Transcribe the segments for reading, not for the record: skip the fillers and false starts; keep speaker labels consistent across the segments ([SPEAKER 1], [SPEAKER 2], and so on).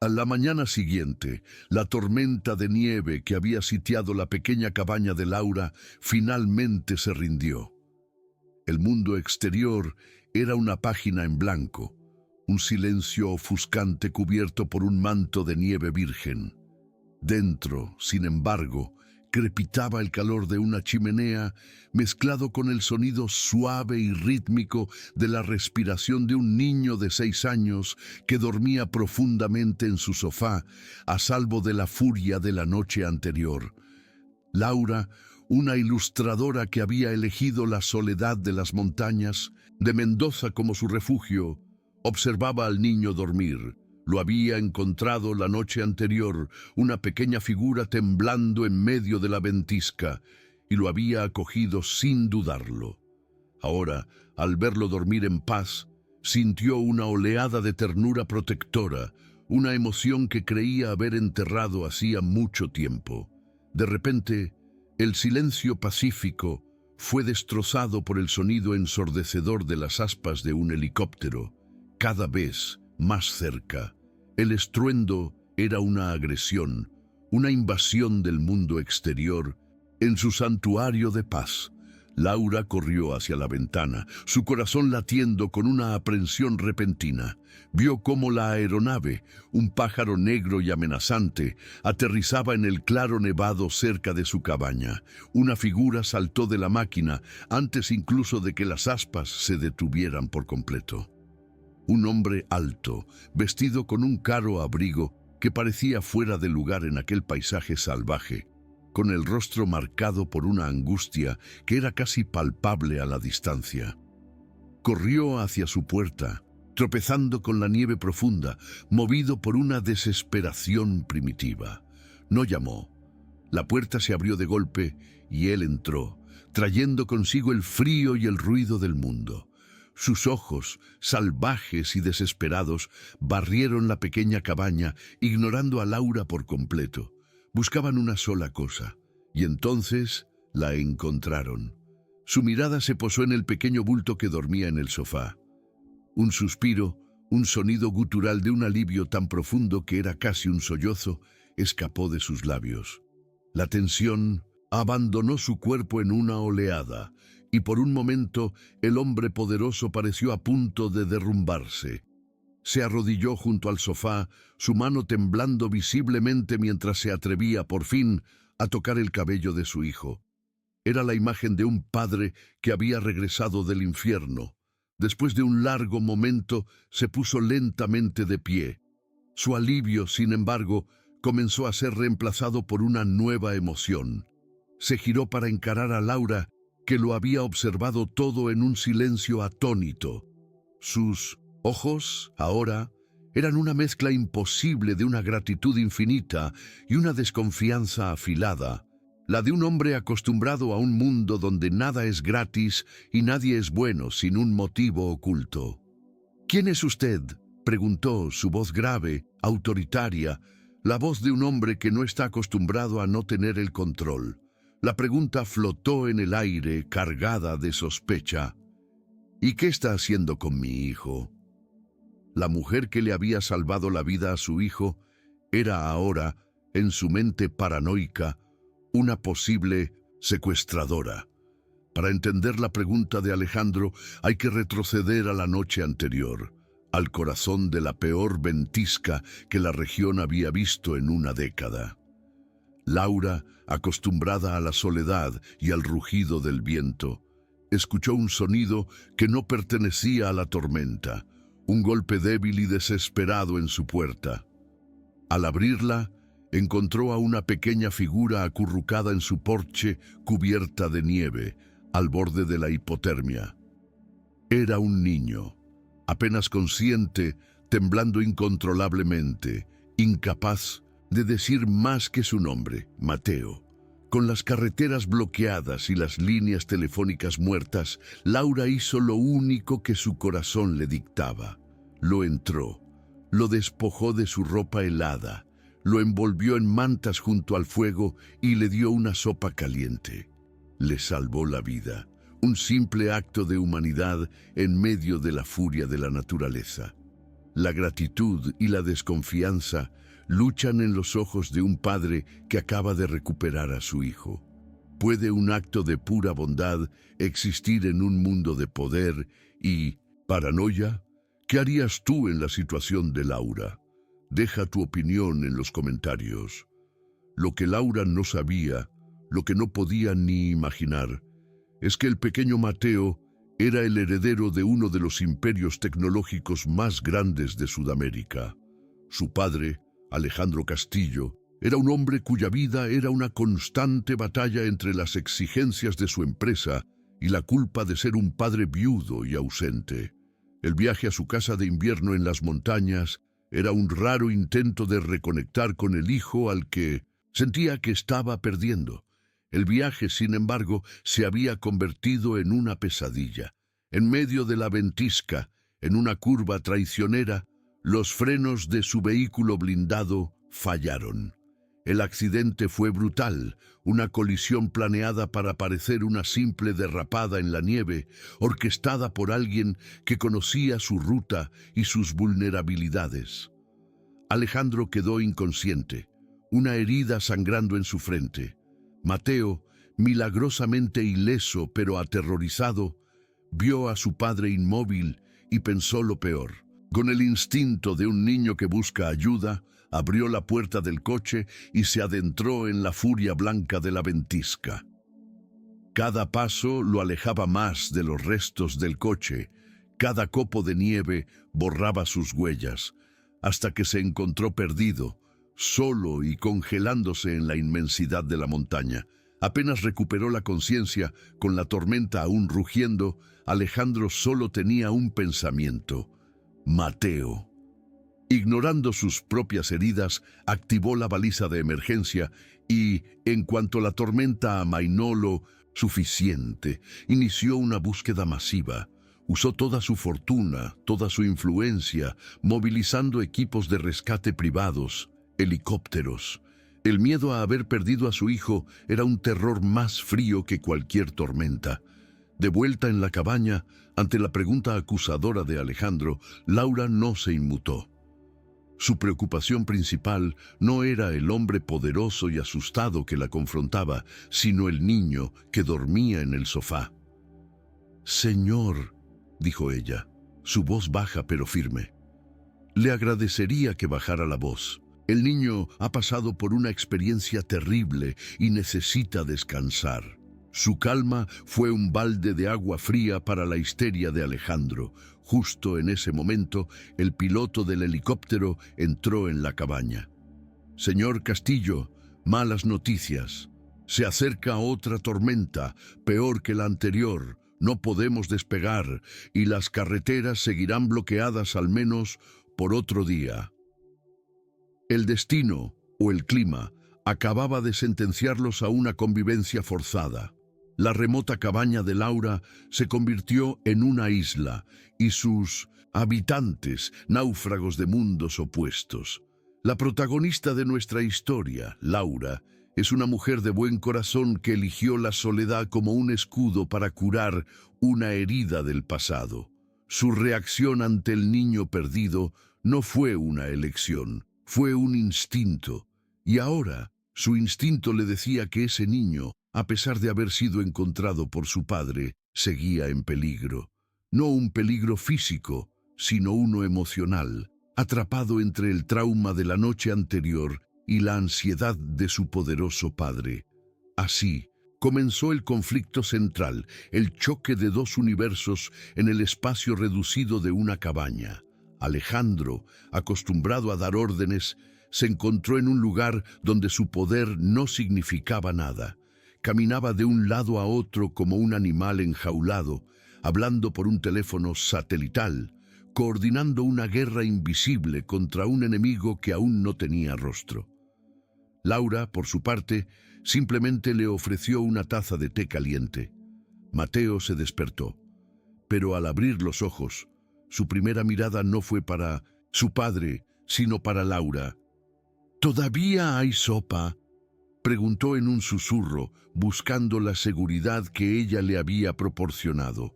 [SPEAKER 1] A la mañana siguiente, la tormenta de nieve que había sitiado la pequeña cabaña de Laura finalmente se rindió. El mundo exterior era una página en blanco, un silencio ofuscante cubierto por un manto de nieve virgen. Dentro, sin embargo, crepitaba el calor de una chimenea mezclado con el sonido suave y rítmico de la respiración de un niño de 6 años que dormía profundamente en su sofá, a salvo de la furia de la noche anterior. Laura, una ilustradora que había elegido la soledad de las montañas, de Mendoza como su refugio, observaba al niño dormir. Lo había encontrado la noche anterior, una pequeña figura temblando en medio de la ventisca, y lo había acogido sin dudarlo. Ahora, al verlo dormir en paz, sintió una oleada de ternura protectora, una emoción que creía haber enterrado hacía mucho tiempo. De repente, el silencio pacífico fue destrozado por el sonido ensordecedor de las aspas de un helicóptero, cada vez más cerca. El estruendo era una agresión, una invasión del mundo exterior. En su santuario de paz, Laura corrió hacia la ventana, su corazón latiendo con una aprensión repentina. Vio cómo la aeronave, un pájaro negro y amenazante, aterrizaba en el claro nevado cerca de su cabaña. Una figura saltó de la máquina antes incluso de que las aspas se detuvieran por completo. Un hombre alto, vestido con un caro abrigo que parecía fuera de lugar en aquel paisaje salvaje, con el rostro marcado por una angustia que era casi palpable a la distancia. Corrió hacia su puerta, tropezando con la nieve profunda, movido por una desesperación primitiva. No llamó. La puerta se abrió de golpe y él entró, trayendo consigo el frío y el ruido del mundo. Sus ojos, salvajes y desesperados, barrieron la pequeña cabaña, ignorando a Laura por completo. Buscaban una sola cosa, y entonces la encontraron. Su mirada se posó en el pequeño bulto que dormía en el sofá. Un suspiro, un sonido gutural de un alivio tan profundo que era casi un sollozo, escapó de sus labios. La tensión abandonó su cuerpo en una oleada, y por un momento el hombre poderoso pareció a punto de derrumbarse. Se arrodilló junto al sofá, su mano temblando visiblemente mientras se atrevía, por fin, a tocar el cabello de su hijo. Era la imagen de un padre que había regresado del infierno. Después de un largo momento, se puso lentamente de pie. Su alivio, sin embargo, comenzó a ser reemplazado por una nueva emoción. Se giró para encarar a Laura, que lo había observado todo en un silencio atónito. Sus ojos, ahora, eran una mezcla imposible de una gratitud infinita y una desconfianza afilada, la de un hombre acostumbrado a un mundo donde nada es gratis y nadie es bueno sin un motivo oculto. «¿Quién es usted?», preguntó, su voz grave, autoritaria, la voz de un hombre que no está acostumbrado a no tener el control. La pregunta flotó en el aire, cargada de sospecha. «¿Y qué está haciendo con mi hijo?». La mujer que le había salvado la vida a su hijo era ahora, en su mente paranoica, una posible secuestradora. Para entender la pregunta de Alejandro hay que retroceder a la noche anterior, al corazón de la peor ventisca que la región había visto en una década. Laura, acostumbrada a la soledad y al rugido del viento, escuchó un sonido que no pertenecía a la tormenta, un golpe débil y desesperado en su puerta. Al abrirla, encontró a una pequeña figura acurrucada en su porche cubierta de nieve, al borde de la hipotermia. Era un niño, apenas consciente, temblando incontrolablemente, incapaz de decir más que su nombre, Mateo. Con las carreteras bloqueadas y las líneas telefónicas muertas, Laura hizo lo único que su corazón le dictaba. Lo entró, lo despojó de su ropa helada, lo envolvió en mantas junto al fuego y le dio una sopa caliente. Le salvó la vida, un simple acto de humanidad en medio de la furia de la naturaleza. La gratitud y la desconfianza luchan en los ojos de un padre que acaba de recuperar a su hijo. ¿Puede un acto de pura bondad existir en un mundo de poder y paranoia? ¿Qué harías tú en la situación de Laura? Deja tu opinión en los comentarios. Lo que Laura no sabía, lo que no podía ni imaginar, es que el pequeño Mateo era el heredero de uno de los imperios tecnológicos más grandes de Sudamérica. Su padre, Alejandro Castillo, era un hombre cuya vida era una constante batalla entre las exigencias de su empresa y la culpa de ser un padre viudo y ausente. El viaje a su casa de invierno en las montañas era un raro intento de reconectar con el hijo al que sentía que estaba perdiendo. El viaje, sin embargo, se había convertido en una pesadilla. En medio de la ventisca, en una curva traicionera, los frenos de su vehículo blindado fallaron. El accidente fue brutal, una colisión planeada para parecer una simple derrapada en la nieve, orquestada por alguien que conocía su ruta y sus vulnerabilidades. Alejandro quedó inconsciente, una herida sangrando en su frente. Mateo, milagrosamente ileso pero aterrorizado, vio a su padre inmóvil y pensó lo peor. Con el instinto de un niño que busca ayuda, abrió la puerta del coche y se adentró en la furia blanca de la ventisca. Cada paso lo alejaba más de los restos del coche, cada copo de nieve borraba sus huellas, hasta que se encontró perdido, solo y congelándose en la inmensidad de la montaña. Apenas recuperó la conciencia, con la tormenta aún rugiendo, Alejandro solo tenía un pensamiento: Mateo. Ignorando sus propias heridas, activó la baliza de emergencia y, en cuanto la tormenta amainó lo suficiente, inició una búsqueda masiva. Usó toda su fortuna, toda su influencia, movilizando equipos de rescate privados, helicópteros. El miedo a haber perdido a su hijo era un terror más frío que cualquier tormenta. De vuelta en la cabaña, ante la pregunta acusadora de Alejandro, Laura no se inmutó. Su preocupación principal no era el hombre poderoso y asustado que la confrontaba, sino el niño que dormía en el sofá. «Señor», dijo ella, su voz baja pero firme, «le agradecería que bajara la voz. El niño ha pasado por una experiencia terrible y necesita descansar». Su calma fue un balde de agua fría para la histeria de Alejandro. Justo en ese momento, el piloto del helicóptero entró en la cabaña. «Señor Castillo, malas noticias. Se acerca otra tormenta, peor que la anterior. No podemos despegar y las carreteras seguirán bloqueadas al menos por otro día». El destino, o el clima, acababa de sentenciarlos a una convivencia forzada. La remota cabaña de Laura se convirtió en una isla y sus habitantes, náufragos de mundos opuestos. La protagonista de nuestra historia, Laura, es una mujer de buen corazón que eligió la soledad como un escudo para curar una herida del pasado. Su reacción ante el niño perdido no fue una elección, fue un instinto. Y ahora, su instinto le decía que ese niño, a pesar de haber sido encontrado por su padre, seguía en peligro. No un peligro físico, sino uno emocional, atrapado entre el trauma de la noche anterior y la ansiedad de su poderoso padre. Así, comenzó el conflicto central, el choque de dos universos en el espacio reducido de una cabaña. Alejandro, acostumbrado a dar órdenes, se encontró en un lugar donde su poder no significaba nada. Caminaba de un lado a otro como un animal enjaulado, hablando por un teléfono satelital, coordinando una guerra invisible contra un enemigo que aún no tenía rostro. Laura, por su parte, simplemente le ofreció una taza de té caliente. Mateo se despertó, pero al abrir los ojos, su primera mirada no fue para su padre, sino para Laura. «¿Todavía hay sopa?», preguntó en un susurro, buscando la seguridad que ella le había proporcionado.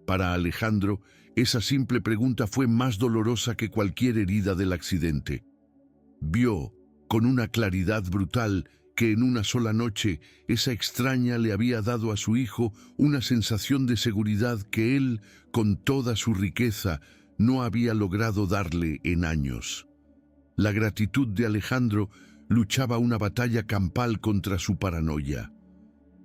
[SPEAKER 1] Para Alejandro, esa simple pregunta fue más dolorosa que cualquier herida del accidente. Vio, con una claridad brutal, que en una sola noche esa extraña le había dado a su hijo una sensación de seguridad que él, con toda su riqueza, no había logrado darle en años. La gratitud de Alejandro luchaba una batalla campal contra su paranoia.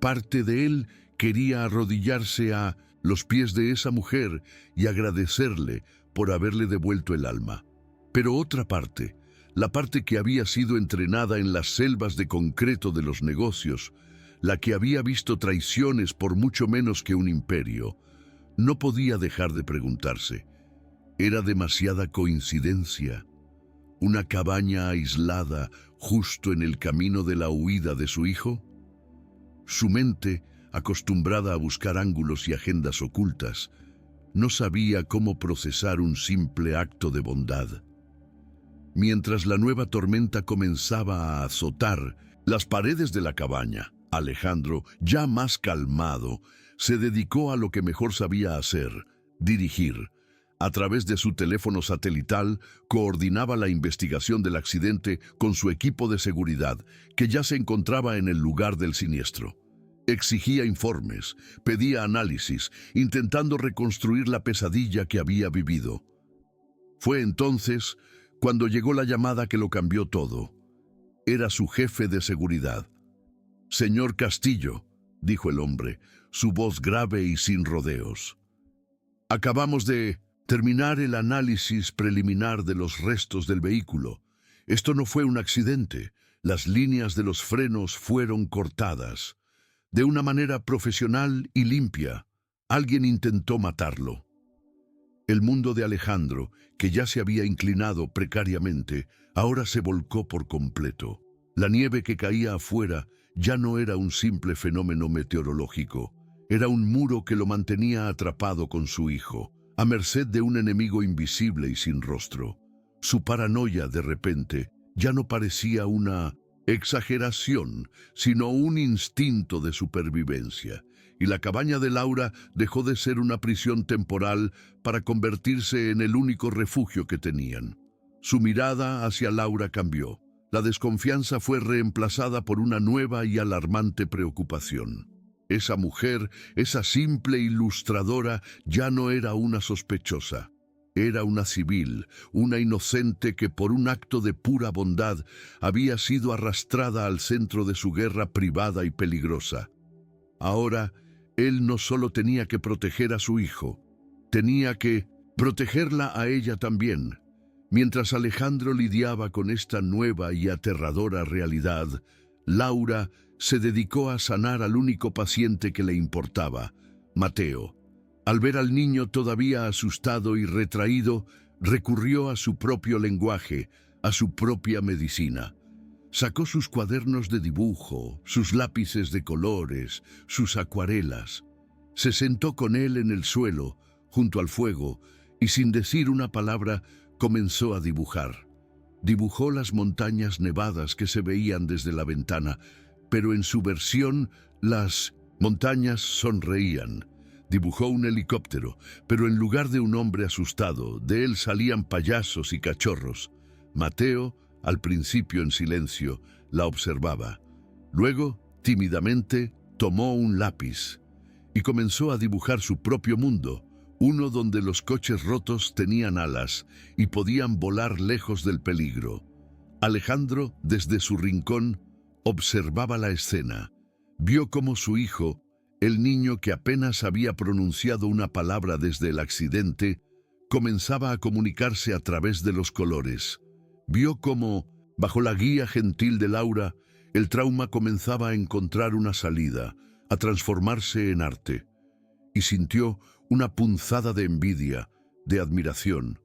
[SPEAKER 1] Parte de él quería arrodillarse a los pies de esa mujer y agradecerle por haberle devuelto el alma. Pero otra parte, la parte que había sido entrenada en las selvas de concreto de los negocios, la que había visto traiciones por mucho menos que un imperio, no podía dejar de preguntarse. ¿Era demasiada coincidencia? ¿Una cabaña aislada justo en el camino de la huida de su hijo? Su mente, acostumbrada a buscar ángulos y agendas ocultas, no sabía cómo procesar un simple acto de bondad. Mientras la nueva tormenta comenzaba a azotar las paredes de la cabaña, Alejandro, ya más calmado, se dedicó a lo que mejor sabía hacer: dirigir. A través de su teléfono satelital, coordinaba la investigación del accidente con su equipo de seguridad, que ya se encontraba en el lugar del siniestro. Exigía informes, pedía análisis, intentando reconstruir la pesadilla que había vivido. Fue entonces cuando llegó la llamada que lo cambió todo. Era su jefe de seguridad. «Señor Castillo», dijo el hombre, su voz grave y sin rodeos. «Acabamos de terminar el análisis preliminar de los restos del vehículo. Esto no fue un accidente. Las líneas de los frenos fueron cortadas. De una manera profesional y limpia. Alguien intentó matarlo». El mundo de Alejandro, que ya se había inclinado precariamente, ahora se volcó por completo. La nieve que caía afuera ya no era un simple fenómeno meteorológico. Era un muro que lo mantenía atrapado con su hijo, a merced de un enemigo invisible y sin rostro. Su paranoia, de repente, ya no parecía una exageración, sino un instinto de supervivencia. Y la cabaña de Laura dejó de ser una prisión temporal para convertirse en el único refugio que tenían. Su mirada hacia Laura cambió. La desconfianza fue reemplazada por una nueva y alarmante preocupación. Esa mujer, esa simple ilustradora, ya no era una sospechosa. Era una civil, una inocente que por un acto de pura bondad había sido arrastrada al centro de su guerra privada y peligrosa. Ahora, él no solo tenía que proteger a su hijo, tenía que protegerla a ella también. Mientras Alejandro lidiaba con esta nueva y aterradora realidad, Laura se dedicó a sanar al único paciente que le importaba, Mateo. Al ver al niño todavía asustado y retraído, recurrió a su propio lenguaje, a su propia medicina. Sacó sus cuadernos de dibujo, sus lápices de colores, sus acuarelas. Se sentó con él en el suelo, junto al fuego, y sin decir una palabra, comenzó a dibujar. Dibujó las montañas nevadas que se veían desde la ventana, pero en su versión las montañas sonreían. Dibujó un helicóptero, pero en lugar de un hombre asustado, de él salían payasos y cachorros. Mateo, al principio en silencio, la observaba. Luego, tímidamente, tomó un lápiz y comenzó a dibujar su propio mundo, uno donde los coches rotos tenían alas y podían volar lejos del peligro. Alejandro, desde su rincón, observaba la escena. Vio cómo su hijo, el niño que apenas había pronunciado una palabra desde el accidente, comenzaba a comunicarse a través de los colores. Vio cómo, bajo la guía gentil de Laura, el trauma comenzaba a encontrar una salida, a transformarse en arte. Y sintió una punzada de envidia, de admiración.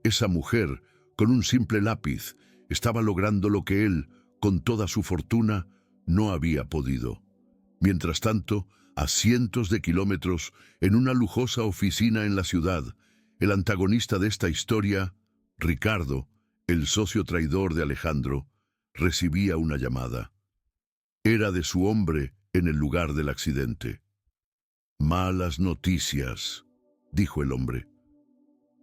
[SPEAKER 1] Esa mujer, con un simple lápiz, estaba logrando lo que él, con toda su fortuna, no había podido. Mientras tanto, a cientos de kilómetros, en una lujosa oficina en la ciudad, el antagonista de esta historia, Ricardo, el socio traidor de Alejandro, recibía una llamada. Era de su hombre en el lugar del accidente. «Malas noticias», dijo el hombre.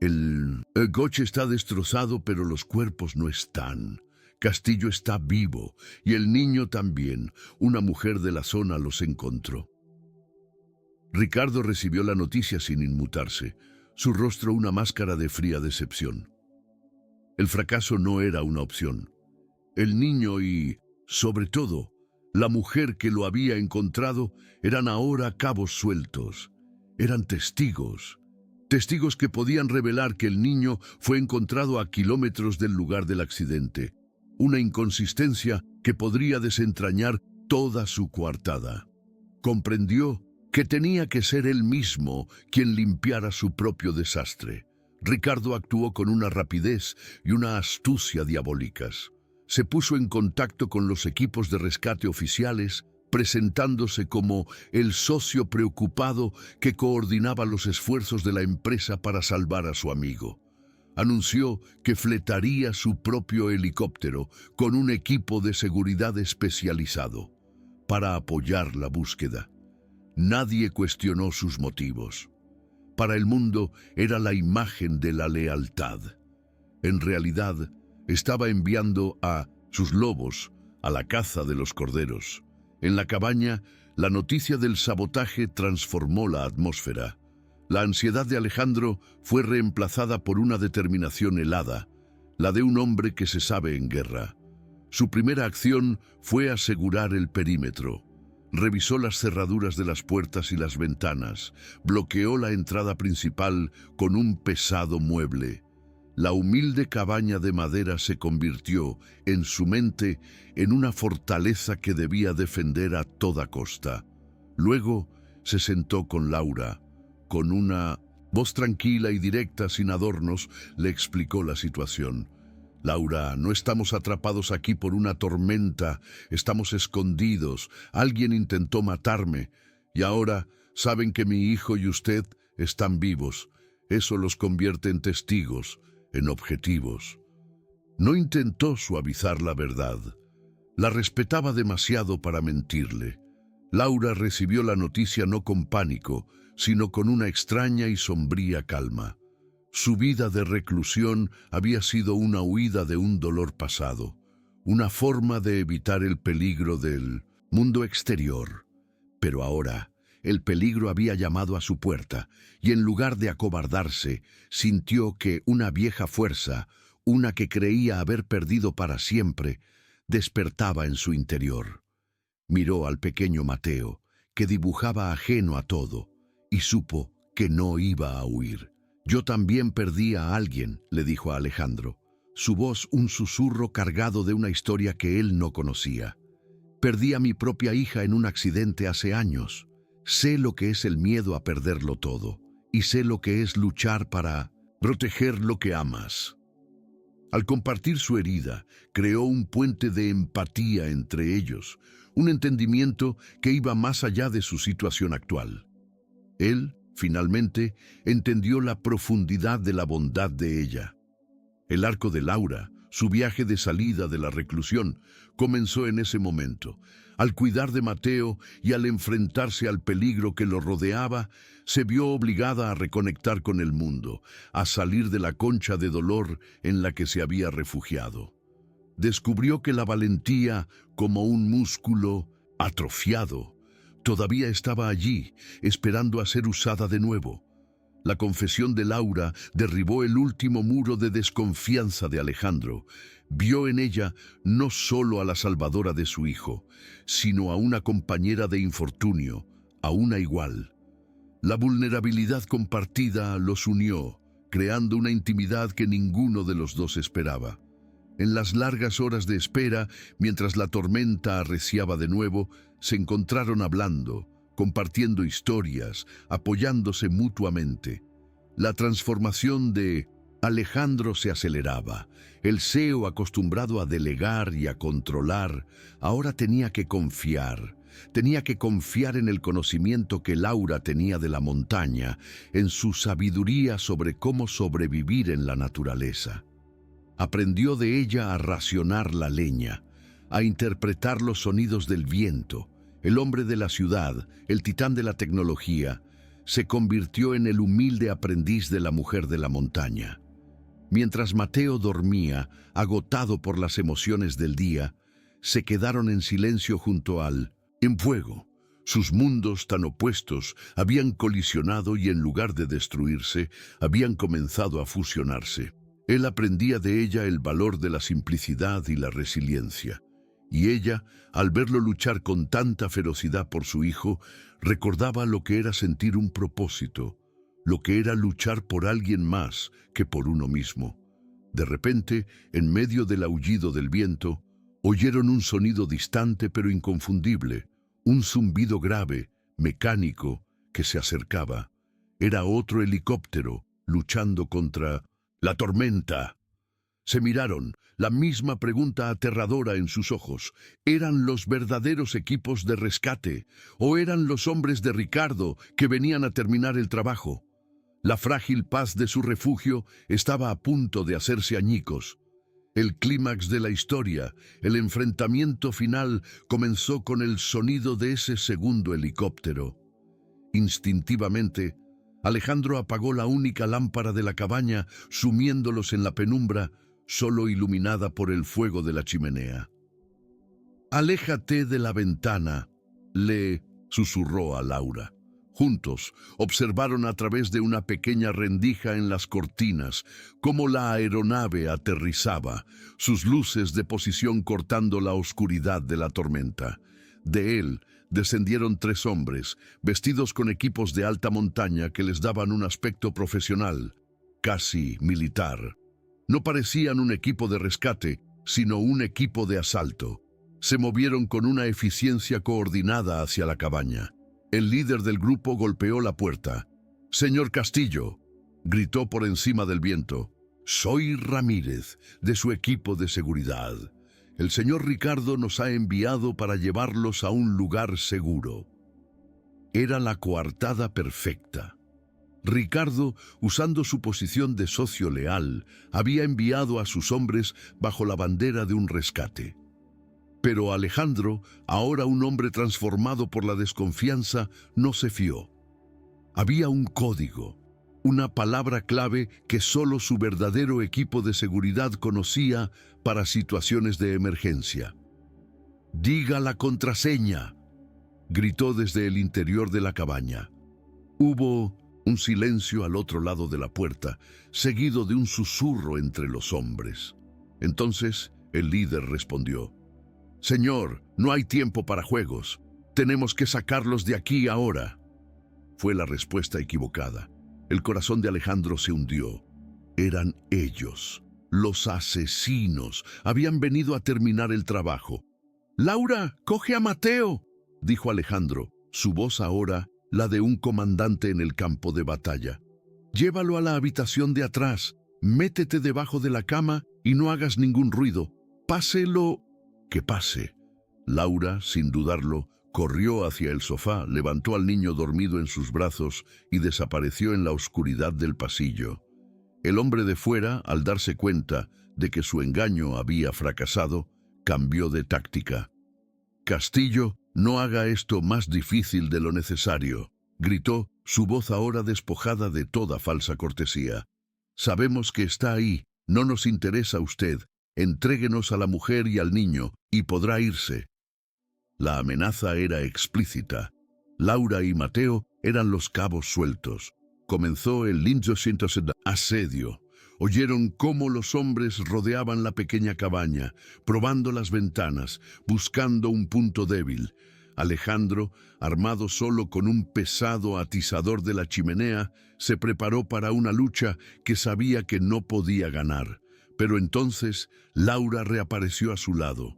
[SPEAKER 1] El coche está destrozado, pero los cuerpos no están. Castillo está vivo, y el niño también. Una mujer de la zona los encontró. Ricardo recibió la noticia sin inmutarse, su rostro una máscara de fría decepción. El fracaso no era una opción. El niño y, sobre todo, la mujer que lo había encontrado eran ahora cabos sueltos. Eran testigos. Testigos que podían revelar que el niño fue encontrado a kilómetros del lugar del accidente. Una inconsistencia que podría desentrañar toda su coartada. Comprendió que tenía que ser él mismo quien limpiara su propio desastre. Ricardo actuó con una rapidez y una astucia diabólicas. Se puso en contacto con los equipos de rescate oficiales, presentándose como el socio preocupado que coordinaba los esfuerzos de la empresa para salvar a su amigo. Anunció que fletaría su propio helicóptero con un equipo de seguridad especializado para apoyar la búsqueda. Nadie cuestionó sus motivos. Para el mundo era la imagen de la lealtad. En realidad, estaba enviando a sus lobos a la caza de los corderos. En la cabaña, la noticia del sabotaje transformó la atmósfera. La ansiedad de Alejandro fue reemplazada por una determinación helada, la de un hombre que se sabe en guerra. Su primera acción fue asegurar el perímetro. Revisó las cerraduras de las puertas y las ventanas, bloqueó la entrada principal con un pesado mueble. La humilde cabaña de madera se convirtió, en su mente, en una fortaleza que debía defender a toda costa. Luego se sentó con Laura. Con una voz tranquila y directa, sin adornos, le explicó la situación. Laura, no estamos atrapados aquí por una tormenta, estamos escondidos. Alguien intentó matarme y ahora saben que mi hijo y usted están vivos. Eso los convierte en testigos, en objetivos. No intentó suavizar la verdad. La respetaba demasiado para mentirle. Laura recibió la noticia no con pánico, sino con una extraña y sombría calma. Su vida de reclusión había sido una huida de un dolor pasado, una forma de evitar el peligro del mundo exterior. Pero ahora, el peligro había llamado a su puerta, y en lugar de acobardarse, sintió que una vieja fuerza, una que creía haber perdido para siempre, despertaba en su interior. Miró al pequeño Mateo, que dibujaba ajeno a todo, y supo que no iba a huir. «Yo también perdí a alguien», le dijo a Alejandro, su voz un susurro cargado de una historia que él no conocía. «Perdí a mi propia hija en un accidente hace años. Sé lo que es el miedo a perderlo todo, y sé lo que es luchar para proteger lo que amas». Al compartir su herida, creó un puente de empatía entre ellos, un entendimiento que iba más allá de su situación actual. Él, finalmente, entendió la profundidad de la bondad de ella. El arco de Laura, su viaje de salida de la reclusión, comenzó en ese momento. Al cuidar de Mateo y al enfrentarse al peligro que lo rodeaba, se vio obligada a reconectar con el mundo, a salir de la concha de dolor en la que se había refugiado. Descubrió que la valentía, como un músculo atrofiado, todavía estaba allí, esperando a ser usada de nuevo. La confesión de Laura derribó el último muro de desconfianza de Alejandro. Vio en ella no solo a la salvadora de su hijo, sino a una compañera de infortunio, a una igual. La vulnerabilidad compartida los unió, creando una intimidad que ninguno de los dos esperaba. En las largas horas de espera, mientras la tormenta arreciaba de nuevo, se encontraron hablando, compartiendo historias, apoyándose mutuamente. La transformación de Alejandro se aceleraba. El CEO, acostumbrado a delegar y a controlar, ahora tenía que confiar. Tenía que confiar en el conocimiento que Laura tenía de la montaña, en su sabiduría sobre cómo sobrevivir en la naturaleza. Aprendió de ella a racionar la leña, a interpretar los sonidos del viento. El hombre de la ciudad, el titán de la tecnología, se convirtió en el humilde aprendiz de la mujer de la montaña. Mientras Mateo dormía, agotado por las emociones del día, se quedaron en silencio junto al en fuego. Sus mundos tan opuestos habían colisionado y en lugar de destruirse, habían comenzado a fusionarse. Él aprendía de ella el valor de la simplicidad y la resiliencia. Y ella, al verlo luchar con tanta ferocidad por su hijo, recordaba lo que era sentir un propósito, lo que era luchar por alguien más que por uno mismo. De repente, en medio del aullido del viento, oyeron un sonido distante pero inconfundible, un zumbido grave, mecánico, que se acercaba. Era otro helicóptero, luchando contra la tormenta. Se miraron, la misma pregunta aterradora en sus ojos. ¿Eran los verdaderos equipos de rescate o eran los hombres de Ricardo que venían a terminar el trabajo? La frágil paz de su refugio estaba a punto de hacerse añicos. El clímax de la historia, el enfrentamiento final, comenzó con el sonido de ese segundo helicóptero. Instintivamente, Alejandro apagó la única lámpara de la cabaña, sumiéndolos en la penumbra, solo iluminada por el fuego de la chimenea. «Aléjate de la ventana», le susurró a Laura. Juntos observaron a través de una pequeña rendija en las cortinas cómo la aeronave aterrizaba, sus luces de posición cortando la oscuridad de la tormenta. De él descendieron 3 hombres, vestidos con equipos de alta montaña que les daban un aspecto profesional, casi militar. No parecían un equipo de rescate, sino un equipo de asalto. Se movieron con una eficiencia coordinada hacia la cabaña. El líder del grupo golpeó la puerta. «Señor Castillo», gritó por encima del viento. «Soy Ramírez, de su equipo de seguridad. El señor Ricardo nos ha enviado para llevarlos a un lugar seguro». Era la coartada perfecta. Ricardo, usando su posición de socio leal, había enviado a sus hombres bajo la bandera de un rescate. Pero Alejandro, ahora un hombre transformado por la desconfianza, no se fió. Había un código, una palabra clave que solo su verdadero equipo de seguridad conocía para situaciones de emergencia. «Diga la contraseña», gritó desde el interior de la cabaña. Hubo un silencio al otro lado de la puerta, seguido de un susurro entre los hombres. Entonces el líder respondió: «Señor, no hay tiempo para juegos. Tenemos que sacarlos de aquí ahora». Fue la respuesta equivocada. El corazón de Alejandro se hundió. Eran ellos, los asesinos. Habían venido a terminar el trabajo. «Laura, coge a Mateo», dijo Alejandro, su voz ahora la de un comandante en el campo de batalla. «Llévalo a la habitación de atrás, métete debajo de la cama y no hagas ningún ruido. Páselo que pase». Laura, sin dudarlo, corrió hacia el sofá, levantó al niño dormido en sus brazos y desapareció en la oscuridad del pasillo. El hombre de fuera, al darse cuenta de que su engaño había fracasado, cambió de táctica. «Castillo, no haga esto más difícil de lo necesario», gritó, su voz ahora despojada de toda falsa cortesía. «Sabemos que está ahí, no nos interesa usted. Entréguenos a la mujer y al niño, y podrá irse». La amenaza era explícita. Laura y Mateo eran los cabos sueltos. Comenzó el asedio. Oyeron cómo los hombres rodeaban la pequeña cabaña, probando las ventanas, buscando un punto débil. Alejandro, armado solo con un pesado atizador de la chimenea, se preparó para una lucha que sabía que no podía ganar. Pero entonces Laura reapareció a su lado.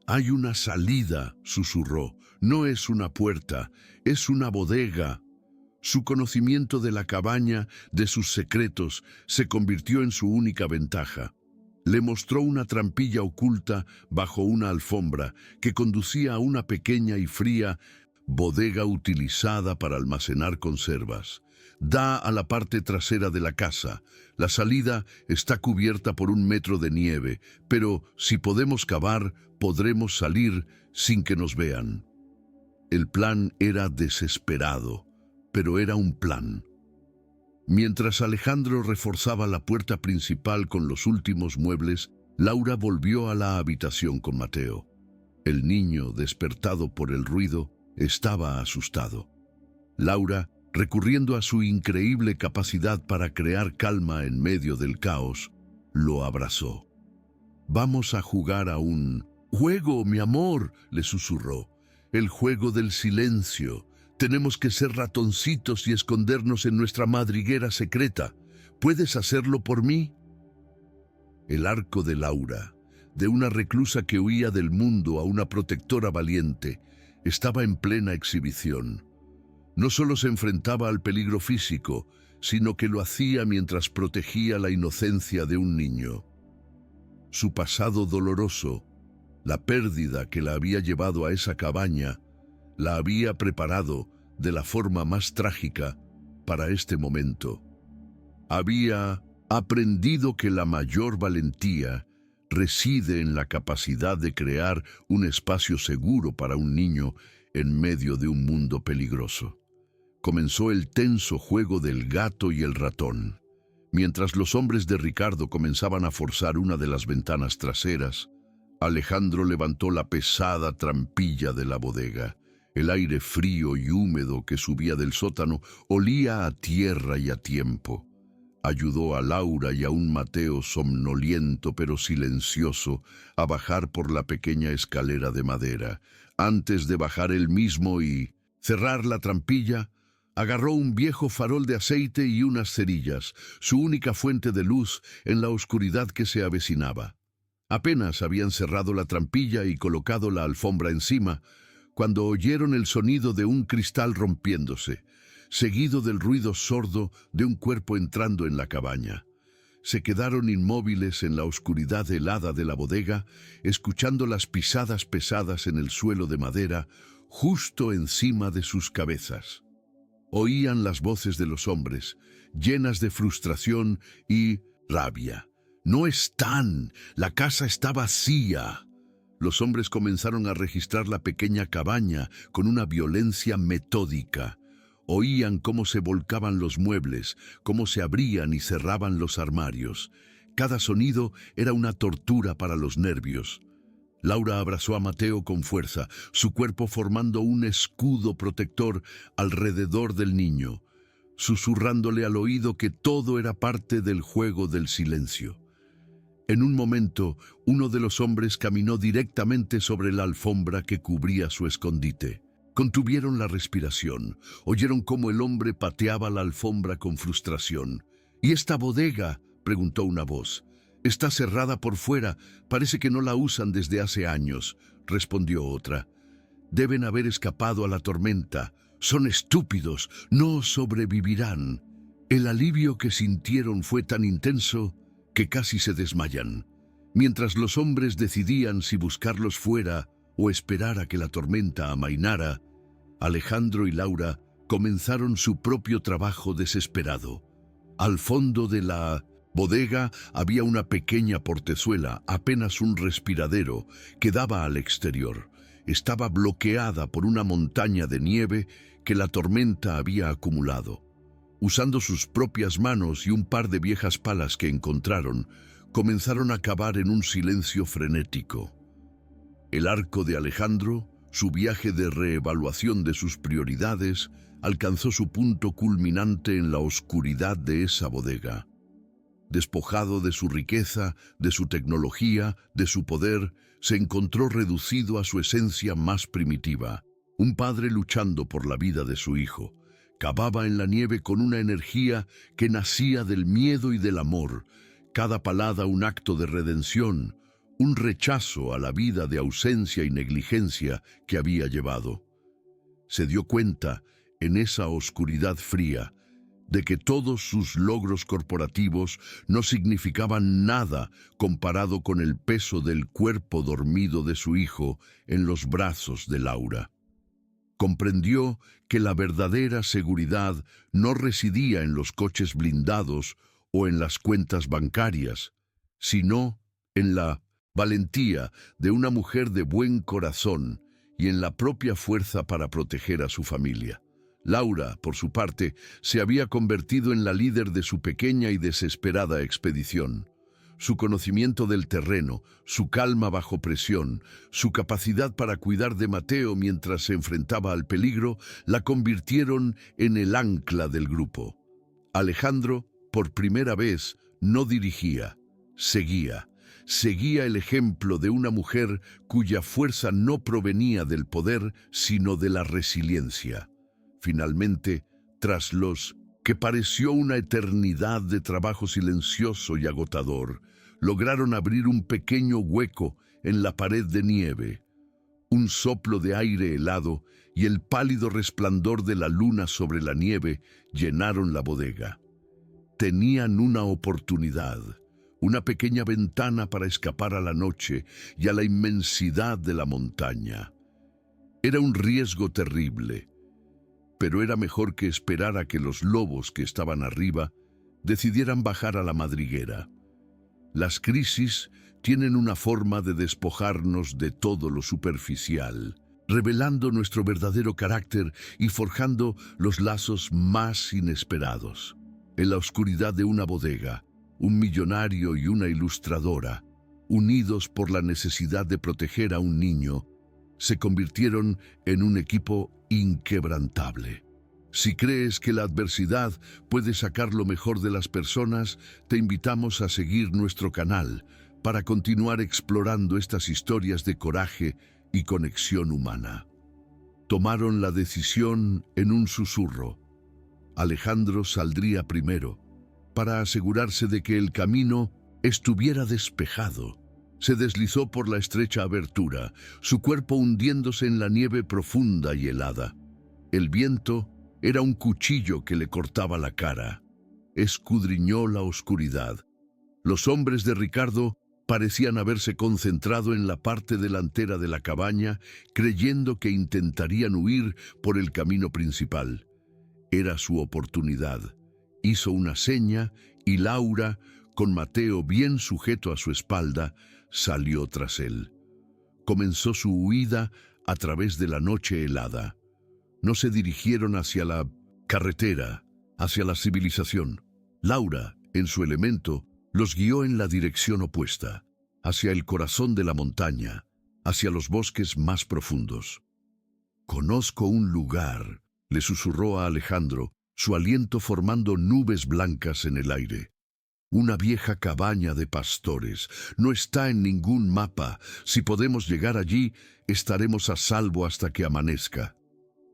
[SPEAKER 1] «Hay una salida», susurró. «No es una puerta, es una bodega». Su conocimiento de la cabaña, de sus secretos, se convirtió en su única ventaja. Le mostró una trampilla oculta bajo una alfombra que conducía a una pequeña y fría bodega utilizada para almacenar conservas. Da a la parte trasera de la casa. La salida está cubierta por 1 metro de nieve, pero si podemos cavar, podremos salir sin que nos vean. El plan era desesperado. pero era un plan. Mientras Alejandro reforzaba la puerta principal con los últimos muebles, Laura volvió a la habitación con Mateo. El niño, despertado por el ruido, estaba asustado. Laura, recurriendo a su increíble capacidad para crear calma en medio del caos, lo abrazó. «Vamos a jugar a un juego, mi amor», le susurró. «El juego del silencio. Tenemos que ser ratoncitos y escondernos en nuestra madriguera secreta. ¿Puedes hacerlo por mí?» El arco de Laura, de una reclusa que huía del mundo a una protectora valiente, estaba en plena exhibición. No solo se enfrentaba al peligro físico, sino que lo hacía mientras protegía la inocencia de un niño. Su pasado doloroso, la pérdida que la había llevado a esa cabaña, la había preparado de la forma más trágica para este momento. Había aprendido que la mayor valentía reside en la capacidad de crear un espacio seguro para un niño en medio de un mundo peligroso. Comenzó el tenso juego del gato y el ratón. Mientras los hombres de Ricardo comenzaban a forzar una de las ventanas traseras, Alejandro levantó la pesada trampilla de la bodega. El aire frío y húmedo que subía del sótano olía a tierra y a tiempo. Ayudó a Laura y a un Mateo somnoliento pero silencioso a bajar por la pequeña escalera de madera. Antes de bajar él mismo y cerrar la trampilla, agarró un viejo farol de aceite y unas cerillas, su única fuente de luz en la oscuridad que se avecinaba. Apenas habían cerrado la trampilla y colocado la alfombra encima, cuando oyeron el sonido de un cristal rompiéndose, seguido del ruido sordo de un cuerpo entrando en la cabaña. Se quedaron inmóviles en la oscuridad helada de la bodega, escuchando las pisadas pesadas en el suelo de madera, justo encima de sus cabezas. Oían las voces de los hombres, llenas de frustración y rabia. «No están, la casa está vacía». Los hombres comenzaron a registrar la pequeña cabaña con una violencia metódica. Oían cómo se volcaban los muebles, cómo se abrían y cerraban los armarios. Cada sonido era una tortura para los nervios. Laura abrazó a Mateo con fuerza, su cuerpo formando un escudo protector alrededor del niño, susurrándole al oído que todo era parte del juego del silencio. En un momento, uno de los hombres caminó directamente sobre la alfombra que cubría su escondite. Contuvieron la respiración, oyeron cómo el hombre pateaba la alfombra con frustración. «¿Y esta bodega?», preguntó una voz. «Está cerrada por fuera, parece que no la usan desde hace años», respondió otra. «Deben haber escapado a la tormenta. Son estúpidos, no sobrevivirán». El alivio que sintieron fue tan intenso que casi se desmayan. Mientras los hombres decidían si buscarlos fuera o esperar a que la tormenta amainara, Alejandro y Laura comenzaron su propio trabajo desesperado. Al fondo de la bodega había una pequeña portezuela, apenas un respiradero, que daba al exterior. Estaba bloqueada por una montaña de nieve que la tormenta había acumulado. Usando sus propias manos y un par de viejas palas que encontraron, comenzaron a cavar en un silencio frenético. El arco de Alejandro, su viaje de reevaluación de sus prioridades, alcanzó su punto culminante en la oscuridad de esa bodega. Despojado de su riqueza, de su tecnología, de su poder, se encontró reducido a su esencia más primitiva. Un padre luchando por la vida de su hijo. Cavaba en la nieve con una energía que nacía del miedo y del amor, cada palada un acto de redención, un rechazo a la vida de ausencia y negligencia que había llevado. Se dio cuenta, en esa oscuridad fría, de que todos sus logros corporativos no significaban nada comparado con el peso del cuerpo dormido de su hijo en los brazos de Laura. Comprendió que la verdadera seguridad no residía en los coches blindados o en las cuentas bancarias, sino en la valentía de una mujer de buen corazón y en la propia fuerza para proteger a su familia. Laura, por su parte, se había convertido en la líder de su pequeña y desesperada expedición. Su conocimiento del terreno, su calma bajo presión, su capacidad para cuidar de Mateo mientras se enfrentaba al peligro, la convirtieron en el ancla del grupo. Alejandro, por primera vez, no dirigía, seguía. Seguía el ejemplo de una mujer cuya fuerza no provenía del poder, sino de la resiliencia. Finalmente, tras los que pareció una eternidad de trabajo silencioso y agotador, lograron abrir un pequeño hueco en la pared de nieve. Un soplo de aire helado y el pálido resplandor de la luna sobre la nieve llenaron la bodega. Tenían una oportunidad, una pequeña ventana para escapar a la noche y a la inmensidad de la montaña. Era un riesgo terrible, pero era mejor que esperar a que los lobos que estaban arriba decidieran bajar a la madriguera. Las crisis tienen una forma de despojarnos de todo lo superficial, revelando nuestro verdadero carácter y forjando los lazos más inesperados. En la oscuridad de una bodega, un millonario y una ilustradora, unidos por la necesidad de proteger a un niño, se convirtieron en un equipo inquebrantable. Si crees que la adversidad puede sacar lo mejor de las personas, te invitamos a seguir nuestro canal para continuar explorando estas historias de coraje y conexión humana. Tomaron la decisión en un susurro. Alejandro saldría primero, para asegurarse de que el camino estuviera despejado. Se deslizó por la estrecha abertura, su cuerpo hundiéndose en la nieve profunda y helada. El viento era un cuchillo que le cortaba la cara. Escudriñó la oscuridad. Los hombres de Ricardo parecían haberse concentrado en la parte delantera de la cabaña, creyendo que intentarían huir por el camino principal. Era su oportunidad. Hizo una seña y Laura, con Mateo bien sujeto a su espalda, salió tras él. Comenzó su huida a través de la noche helada. No se dirigieron hacia la carretera, hacia la civilización. Laura, en su elemento, los guió en la dirección opuesta, hacia el corazón de la montaña, hacia los bosques más profundos. «Conozco un lugar», le susurró a Alejandro, su aliento formando nubes blancas en el aire. «Una vieja cabaña de pastores. No está en ningún mapa. Si podemos llegar allí, estaremos a salvo hasta que amanezca».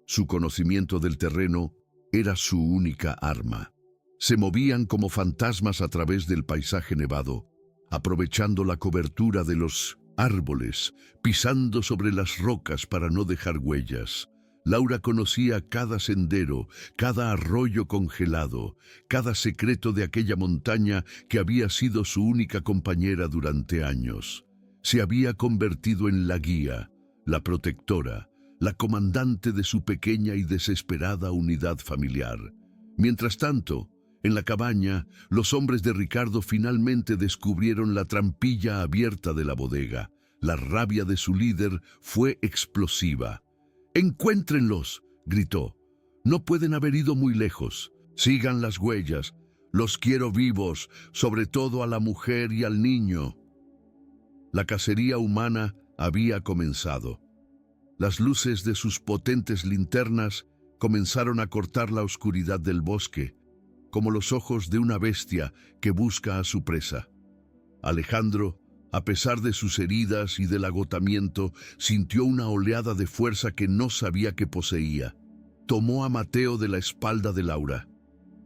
[SPEAKER 1] Su conocimiento del terreno era su única arma. Se movían como fantasmas a través del paisaje nevado, aprovechando la cobertura de los árboles, pisando sobre las rocas para no dejar huellas. Laura conocía cada sendero, cada arroyo congelado, cada secreto de aquella montaña que había sido su única compañera durante años. Se había convertido en la guía, la protectora, la comandante de su pequeña y desesperada unidad familiar. Mientras tanto, en la cabaña, los hombres de Ricardo finalmente descubrieron la trampilla abierta de la bodega. La rabia de su líder fue explosiva. «¡Encuéntrenlos!», gritó. «No pueden haber ido muy lejos. Sigan las huellas. Los quiero vivos, sobre todo a la mujer y al niño». La cacería humana había comenzado. Las luces de sus potentes linternas comenzaron a cortar la oscuridad del bosque, como los ojos de una bestia que busca a su presa. Alejandro, a pesar de sus heridas y del agotamiento, sintió una oleada de fuerza que no sabía que poseía. Tomó a Mateo de la espalda de Laura.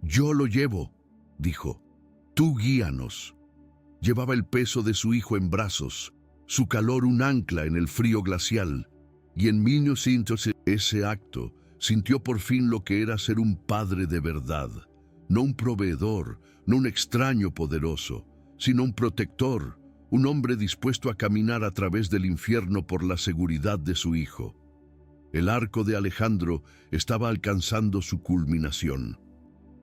[SPEAKER 1] «Yo lo llevo», dijo. «Tú guíanos». Llevaba el peso de su hijo en brazos, su calor un ancla en el frío glacial, y en 1900 ese acto sintió por fin lo que era ser un padre de verdad. No un proveedor, no un extraño poderoso, sino un protector, un hombre dispuesto a caminar a través del infierno por la seguridad de su hijo. El arco de Alejandro estaba alcanzando su culminación.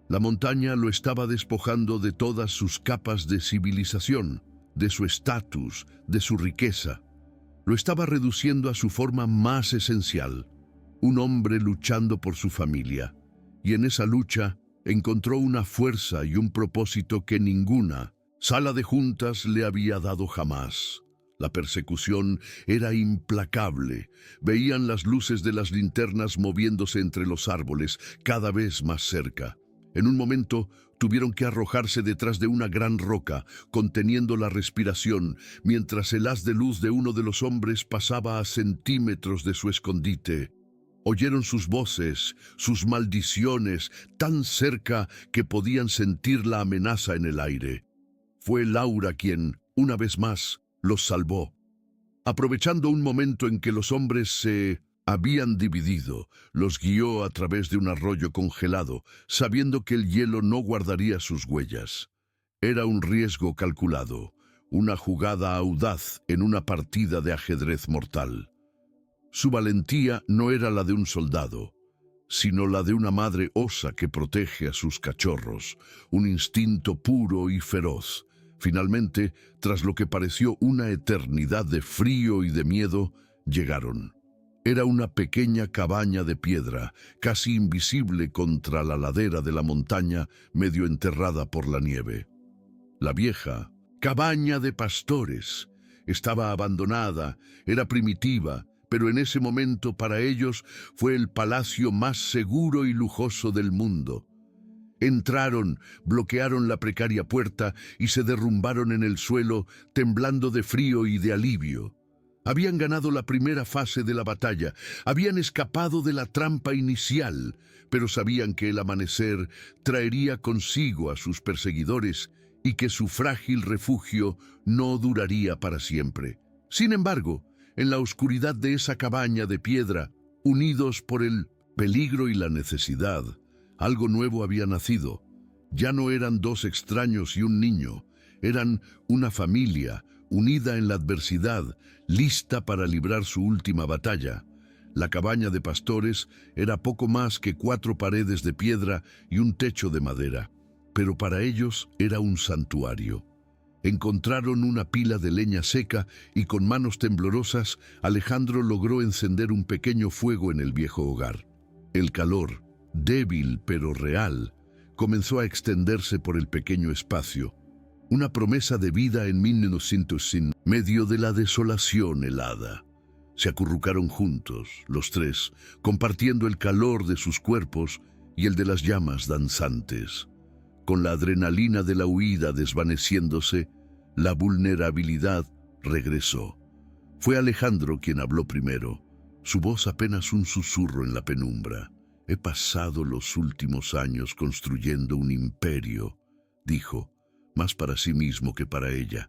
[SPEAKER 1] La montaña lo estaba despojando de todas sus capas de civilización, de su estatus, de su riqueza. Lo estaba reduciendo a su forma más esencial. un hombre luchando por su familia, y en esa lucha encontró una fuerza y un propósito que ninguna sala de juntas le había dado jamás. La persecución era implacable. Veían las luces de las linternas moviéndose entre los árboles, cada vez más cerca. En un momento tuvieron que arrojarse detrás de una gran roca, conteniendo la respiración, mientras el haz de luz de uno de los hombres pasaba a centímetros de su escondite. Oyeron sus voces, sus maldiciones, tan cerca que podían sentir la amenaza en el aire. Fue Laura quien, una vez más, los salvó. Aprovechando un momento en que los hombres se habían dividido, los guió a través de un arroyo congelado, sabiendo que el hielo no guardaría sus huellas. Era un riesgo calculado, una jugada audaz en una partida de ajedrez mortal. Su valentía no era la de un soldado, sino la de una madre osa que protege a sus cachorros, un instinto puro y feroz. Finalmente, tras lo que pareció una eternidad de frío y de miedo, llegaron. Era una pequeña cabaña de piedra, casi invisible contra la ladera de la montaña, medio enterrada por la nieve. La vieja cabaña de pastores estaba abandonada, era primitiva, pero en ese momento para ellos fue el palacio más seguro y lujoso del mundo. Entraron, bloquearon la precaria puerta y se derrumbaron en el suelo, temblando de frío y de alivio. Habían ganado la primera fase de la batalla, habían escapado de la trampa inicial, pero sabían que el amanecer traería consigo a sus perseguidores y que su frágil refugio no duraría para siempre. Sin embargo, en la oscuridad de esa cabaña de piedra, unidos por el peligro y la necesidad, algo nuevo había nacido. Ya no eran dos extraños y un niño, eran una familia unida en la adversidad, lista para librar su última batalla. La cabaña de pastores era poco más que 4 paredes de piedra y un techo de madera, pero para ellos era un santuario. Encontraron una pila de leña seca y con manos temblorosas, Alejandro logró encender un pequeño fuego en el viejo hogar. El calor, débil pero real, comenzó a extenderse por el pequeño espacio. Una promesa de vida en 1900 en medio de la desolación helada. Se acurrucaron juntos, los tres, compartiendo el calor de sus cuerpos y el de las llamas danzantes. Con la adrenalina de la huida desvaneciéndose, la vulnerabilidad regresó. Fue Alejandro quien habló primero, su voz apenas un susurro en la penumbra. «He pasado los últimos años construyendo un imperio», dijo, más para sí mismo que para ella.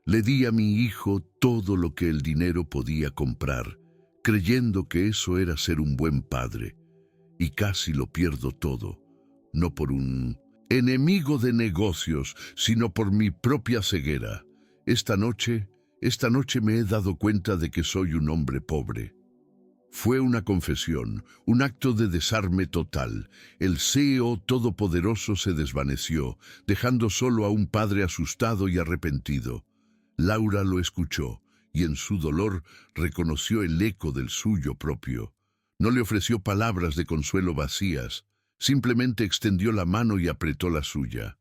[SPEAKER 1] «Le di a mi hijo todo lo que el dinero podía comprar, creyendo que eso era ser un buen padre, y casi lo pierdo todo, no por un enemigo de negocios, sino por mi propia ceguera. Esta noche me he dado cuenta de que soy un hombre pobre». Fue una confesión, un acto de desarme total. El CEO todopoderoso se desvaneció, dejando solo a un padre asustado y arrepentido. Laura lo escuchó, y en su dolor reconoció el eco del suyo propio. No le ofreció palabras de consuelo vacías, simplemente extendió la mano y apretó la suya.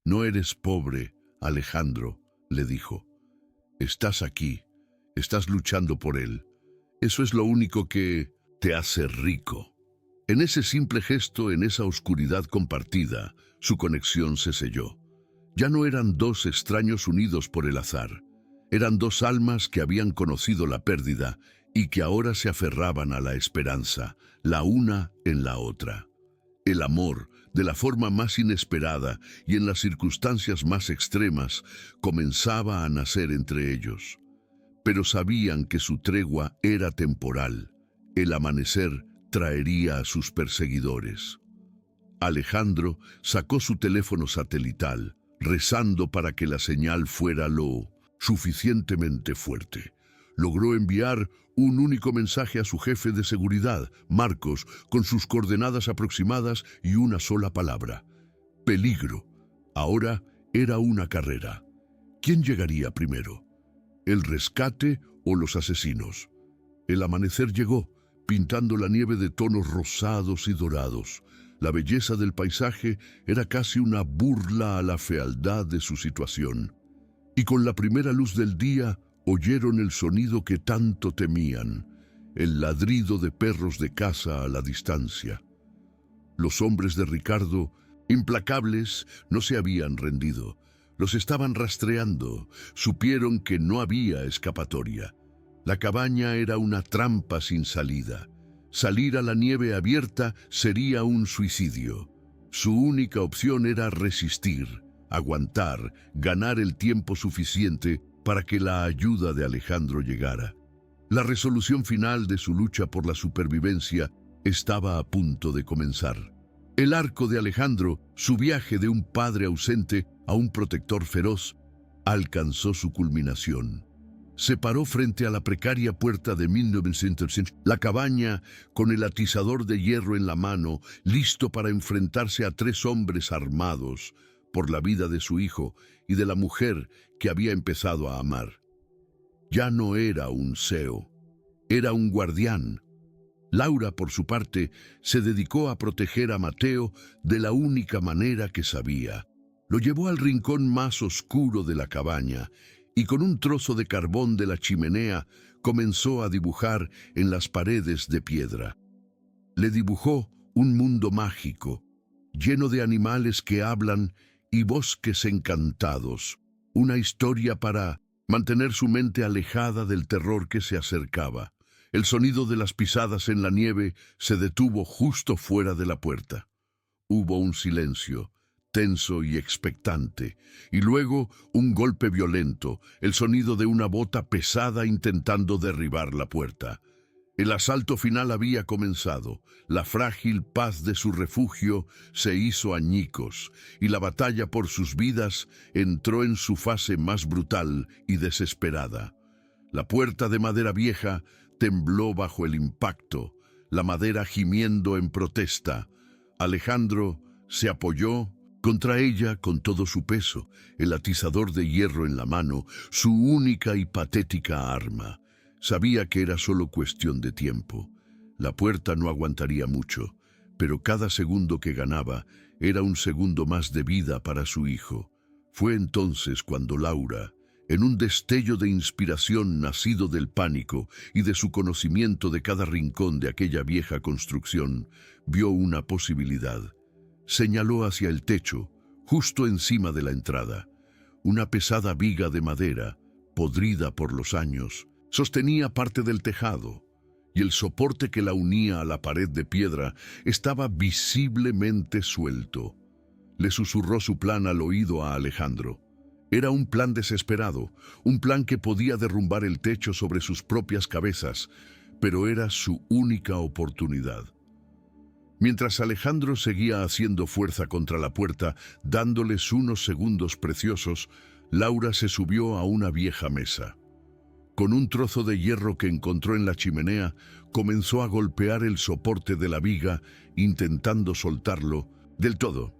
[SPEAKER 1] «No eres pobre, Alejandro», le dijo. «Estás aquí, estás luchando por él. Eso es lo único que te hace rico». En ese simple gesto, en esa oscuridad compartida, su conexión se selló. Ya no eran dos extraños unidos por el azar. Eran dos almas que habían conocido la pérdida y que ahora se aferraban a la esperanza, la una en la otra. El amor, de la forma más inesperada y en las circunstancias más extremas, comenzaba a nacer entre ellos. Pero sabían que su tregua era temporal. El amanecer traería a sus perseguidores. Alejandro sacó su teléfono satelital, rezando para que la señal fuera lo suficientemente fuerte. Logró enviar un único mensaje a su jefe de seguridad, Marcos, con sus coordenadas aproximadas y una sola palabra: peligro. Ahora era una carrera. ¿Quién llegaría primero? ¿El rescate o los asesinos? El amanecer llegó, pintando la nieve de tonos rosados y dorados. La belleza del paisaje era casi una burla a la fealdad de su situación. Y con la primera luz del día oyeron el sonido que tanto temían, el ladrido de perros de caza a la distancia. Los hombres de Ricardo, implacables, no se habían rendido. Los estaban rastreando. Supieron que no había escapatoria. La cabaña era una trampa sin salida. Salir a la nieve abierta sería un suicidio. Su única opción era resistir, aguantar, ganar el tiempo suficiente para que la ayuda de Alejandro llegara. La resolución final de su lucha por la supervivencia estaba a punto de comenzar. El arco de Alejandro, su viaje de un padre ausente a un protector feroz, alcanzó su culminación. Se paró frente a la precaria puerta de 1900, la cabaña con el atizador de hierro en la mano, listo para enfrentarse a 3 hombres armados por la vida de su hijo y de la mujer que había empezado a amar. Ya no era un CEO, era un guardián. Laura, por su parte, se dedicó a proteger a Mateo de la única manera que sabía. Lo llevó al rincón más oscuro de la cabaña y con un trozo de carbón de la chimenea comenzó a dibujar en las paredes de piedra. Le dibujó un mundo mágico, lleno de animales que hablan y bosques encantados, una historia para mantener su mente alejada del terror que se acercaba. El sonido de las pisadas en la nieve se detuvo justo fuera de la puerta. Hubo un silencio, tenso y expectante, y luego un golpe violento, el sonido de una bota pesada intentando derribar la puerta. El asalto final había comenzado, la frágil paz de su refugio se hizo añicos, y la batalla por sus vidas entró en su fase más brutal y desesperada. La puerta de madera vieja tembló bajo el impacto, la madera gimiendo en protesta. Alejandro se apoyó contra ella con todo su peso, el atizador de hierro en la mano, su única y patética arma. Sabía que era solo cuestión de tiempo. La puerta no aguantaría mucho, pero cada segundo que ganaba era un segundo más de vida para su hijo. Fue entonces cuando Laura, en un destello de inspiración nacido del pánico y de su conocimiento de cada rincón de aquella vieja construcción, vio una posibilidad. Señaló hacia el techo, justo encima de la entrada. Una pesada viga de madera, podrida por los años, sostenía parte del tejado, y el soporte que la unía a la pared de piedra estaba visiblemente suelto. Le susurró su plan al oído a Alejandro. Era un plan desesperado, un plan que podía derrumbar el techo sobre sus propias cabezas, pero era su única oportunidad. Mientras Alejandro seguía haciendo fuerza contra la puerta, dándoles unos segundos preciosos, Laura se subió a una vieja mesa. Con un trozo de hierro que encontró en la chimenea, comenzó a golpear el soporte de la viga, intentando soltarlo del todo.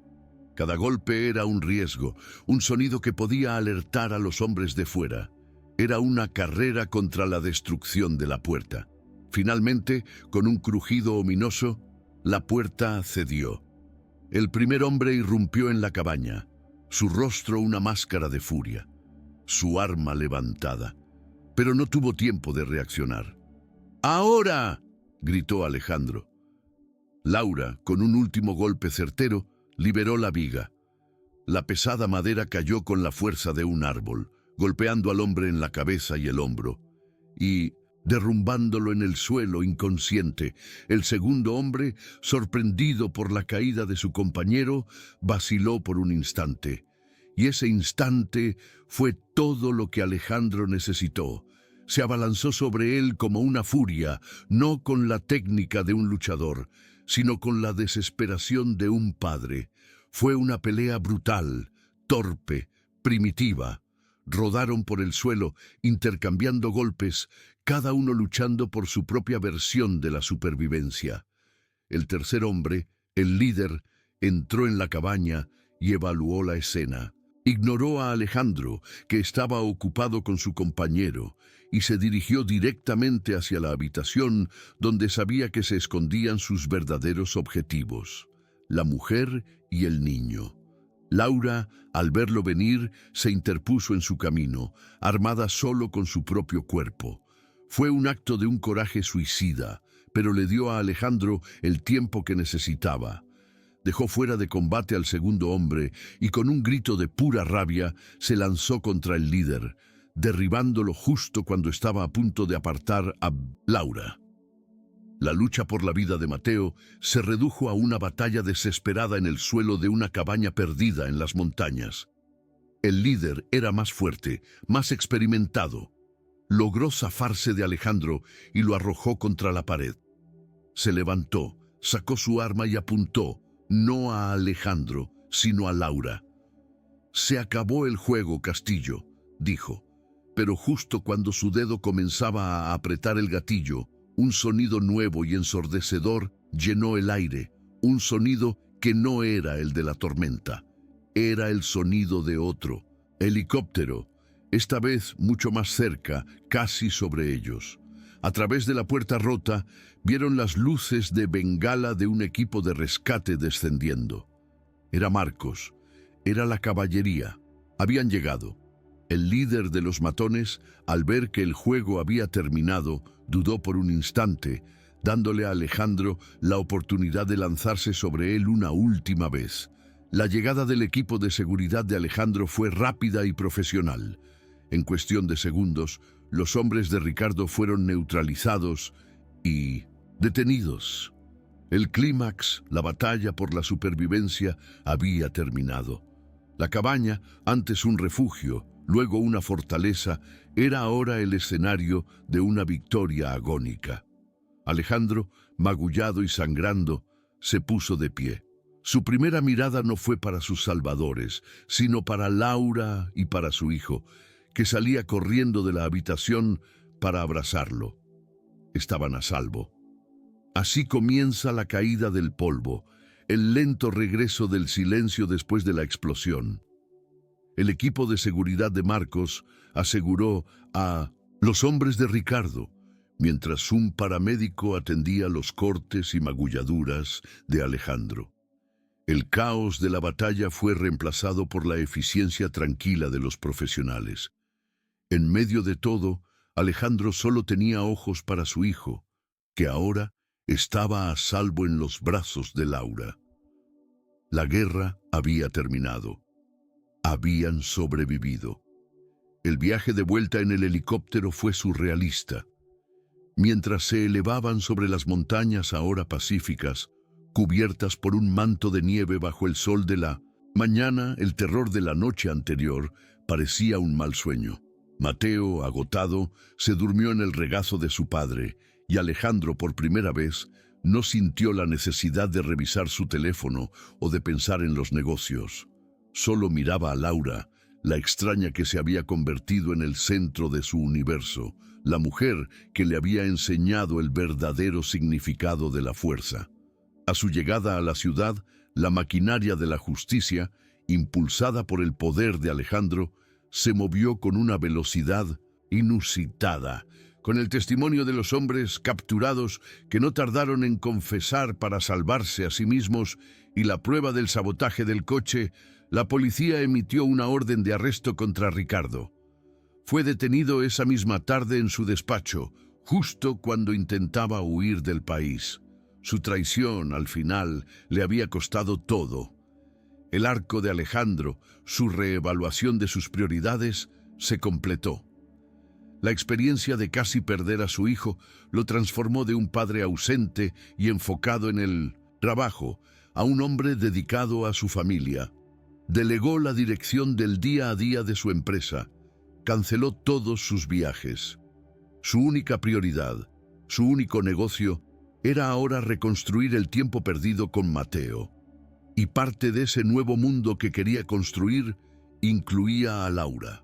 [SPEAKER 1] Cada golpe era un riesgo, un sonido que podía alertar a los hombres de fuera. Era una carrera contra la destrucción de la puerta. Finalmente, con un crujido ominoso, la puerta cedió. El primer hombre irrumpió en la cabaña, su rostro una máscara de furia, su arma levantada, pero no tuvo tiempo de reaccionar. ¡Ahora!, gritó Alejandro. Laura, con un último golpe certero, liberó la viga. La pesada madera cayó con la fuerza de un árbol, golpeando al hombre en la cabeza y el hombro, y derrumbándolo en el suelo inconsciente. El segundo hombre, sorprendido por la caída de su compañero, vaciló por un instante. Y ese instante fue todo lo que Alejandro necesitó. Se abalanzó sobre él como una furia, no con la técnica de un luchador, sino con la desesperación de un padre. Fue una pelea brutal, torpe, primitiva. Rodaron por el suelo, intercambiando golpes, cada uno luchando por su propia versión de la supervivencia. El tercer hombre, el líder, entró en la cabaña y evaluó la escena. Ignoró a Alejandro, que estaba ocupado con su compañero, y se dirigió directamente hacia la habitación donde sabía que se escondían sus verdaderos objetivos, la mujer y el niño. Laura, al verlo venir, se interpuso en su camino, armada solo con su propio cuerpo. Fue un acto de un coraje suicida, pero le dio a Alejandro el tiempo que necesitaba. Dejó fuera de combate al segundo hombre y con un grito de pura rabia se lanzó contra el líder, derribándolo justo cuando estaba a punto de apartar a Laura. La lucha por la vida de Mateo se redujo a una batalla desesperada en el suelo de una cabaña perdida en las montañas. El líder era más fuerte, más experimentado. Logró zafarse de Alejandro y lo arrojó contra la pared. Se levantó, sacó su arma y apuntó, no a Alejandro, sino a Laura. «Se acabó el juego, Castillo», dijo, pero justo cuando su dedo comenzaba a apretar el gatillo, un sonido nuevo y ensordecedor llenó el aire, un sonido que no era el de la tormenta. Era el sonido de otro helicóptero, esta vez mucho más cerca, casi sobre ellos. A través de la puerta rota, vieron las luces de bengala de un equipo de rescate descendiendo. Era Marcos, era la caballería. Habían llegado. El líder de los matones, al ver que el juego había terminado, dudó por un instante, dándole a Alejandro la oportunidad de lanzarse sobre él una última vez. La llegada del equipo de seguridad de Alejandro fue rápida y profesional. En cuestión de segundos, los hombres de Ricardo fueron neutralizados y detenidos. El clímax, la batalla por la supervivencia, había terminado. La cabaña, antes un refugio, luego una fortaleza, era ahora el escenario de una victoria agónica. Alejandro, magullado y sangrando, se puso de pie. Su primera mirada no fue para sus salvadores, sino para Laura y para su hijo, que salía corriendo de la habitación para abrazarlo. Estaban a salvo. Así comienza la caída del polvo, el lento regreso del silencio después de la explosión. El equipo de seguridad de Marcos aseguró a los hombres de Ricardo, mientras un paramédico atendía los cortes y magulladuras de Alejandro. El caos de la batalla fue reemplazado por la eficiencia tranquila de los profesionales. En medio de todo, Alejandro solo tenía ojos para su hijo, que ahora estaba a salvo en los brazos de Laura. La guerra había terminado. Habían sobrevivido. El viaje de vuelta en el helicóptero fue surrealista. Mientras se elevaban sobre las montañas ahora pacíficas, cubiertas por un manto de nieve bajo el sol de la mañana, el terror de la noche anterior parecía un mal sueño. Mateo, agotado, se durmió en el regazo de su padre, y Alejandro, por primera vez, no sintió la necesidad de revisar su teléfono o de pensar en los negocios. Solo miraba a Laura, la extraña que se había convertido en el centro de su universo, la mujer que le había enseñado el verdadero significado de la fuerza. A su llegada a la ciudad, la maquinaria de la justicia, impulsada por el poder de Alejandro, se movió con una velocidad inusitada, con el testimonio de los hombres capturados que no tardaron en confesar para salvarse a sí mismos y la prueba del sabotaje del coche. La policía emitió una orden de arresto contra Ricardo. Fue detenido esa misma tarde en su despacho, justo cuando intentaba huir del país. Su traición, al final, le había costado todo. El arco de Alejandro, su reevaluación de sus prioridades, se completó. La experiencia de casi perder a su hijo lo transformó de un padre ausente y enfocado en el trabajo a un hombre dedicado a su familia. Delegó la dirección del día a día de su empresa. Canceló todos sus viajes. Su única prioridad, su único negocio, era ahora reconstruir el tiempo perdido con Mateo. Y parte de ese nuevo mundo que quería construir incluía a Laura.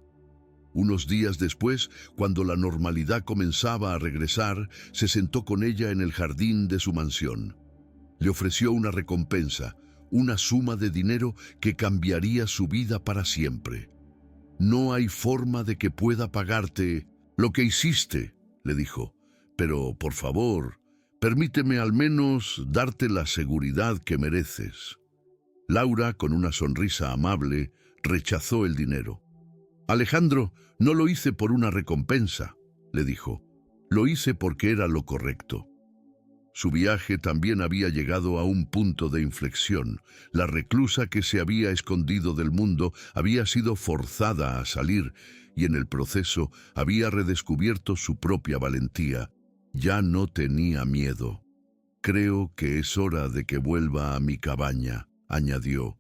[SPEAKER 1] Unos días después, cuando la normalidad comenzaba a regresar, se sentó con ella en el jardín de su mansión. Le ofreció una recompensa, una suma de dinero que cambiaría su vida para siempre. «No hay forma de que pueda pagarte lo que hiciste», le dijo, «pero, por favor, permíteme al menos darte la seguridad que mereces». Laura, con una sonrisa amable, rechazó el dinero. «Alejandro, no lo hice por una recompensa», le dijo. «Lo hice porque era lo correcto». Su viaje también había llegado a un punto de inflexión. La reclusa que se había escondido del mundo había sido forzada a salir y en el proceso había redescubierto su propia valentía. Ya no tenía miedo. «Creo que es hora de que vuelva a mi cabaña», añadió.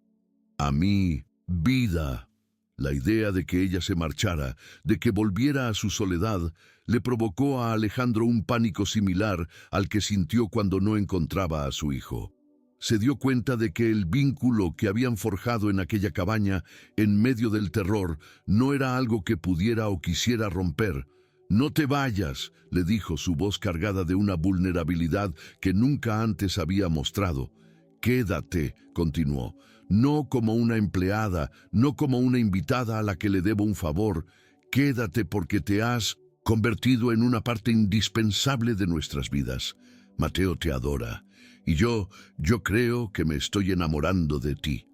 [SPEAKER 1] «A mi vida». La idea de que ella se marchara, de que volviera a su soledad, le provocó a Alejandro un pánico similar al que sintió cuando no encontraba a su hijo. Se dio cuenta de que el vínculo que habían forjado en aquella cabaña, en medio del terror, no era algo que pudiera o quisiera romper. «No te vayas», le dijo, su voz cargada de una vulnerabilidad que nunca antes había mostrado. «Quédate», continuó, «no como una empleada, no como una invitada a la que le debo un favor. Quédate porque te has convertido en una parte indispensable de nuestras vidas. Mateo te adora, y yo creo que me estoy enamorando de ti».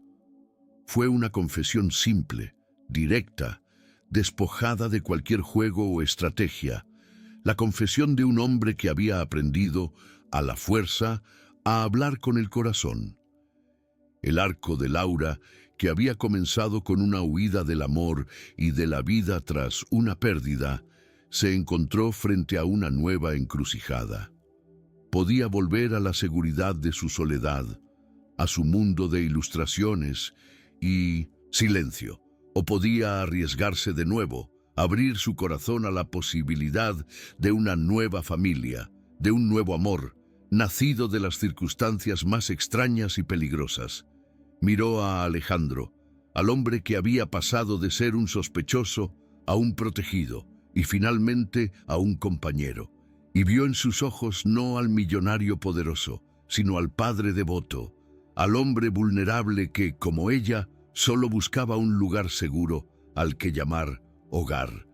[SPEAKER 1] Fue una confesión simple, directa, despojada de cualquier juego o estrategia. La confesión de un hombre que había aprendido, a la fuerza, a hablar con el corazón. El arco de Laura, que había comenzado con una huida del amor y de la vida tras una pérdida, se encontró frente a una nueva encrucijada. Podía volver a la seguridad de su soledad, a su mundo de ilustraciones y silencio, o podía arriesgarse de nuevo, abrir su corazón a la posibilidad de una nueva familia, de un nuevo amor, nacido de las circunstancias más extrañas y peligrosas. Miró a Alejandro, al hombre que había pasado de ser un sospechoso a un protegido y finalmente a un compañero, y vio en sus ojos no al millonario poderoso, sino al padre devoto, al hombre vulnerable que, como ella, solo buscaba un lugar seguro al que llamar hogar.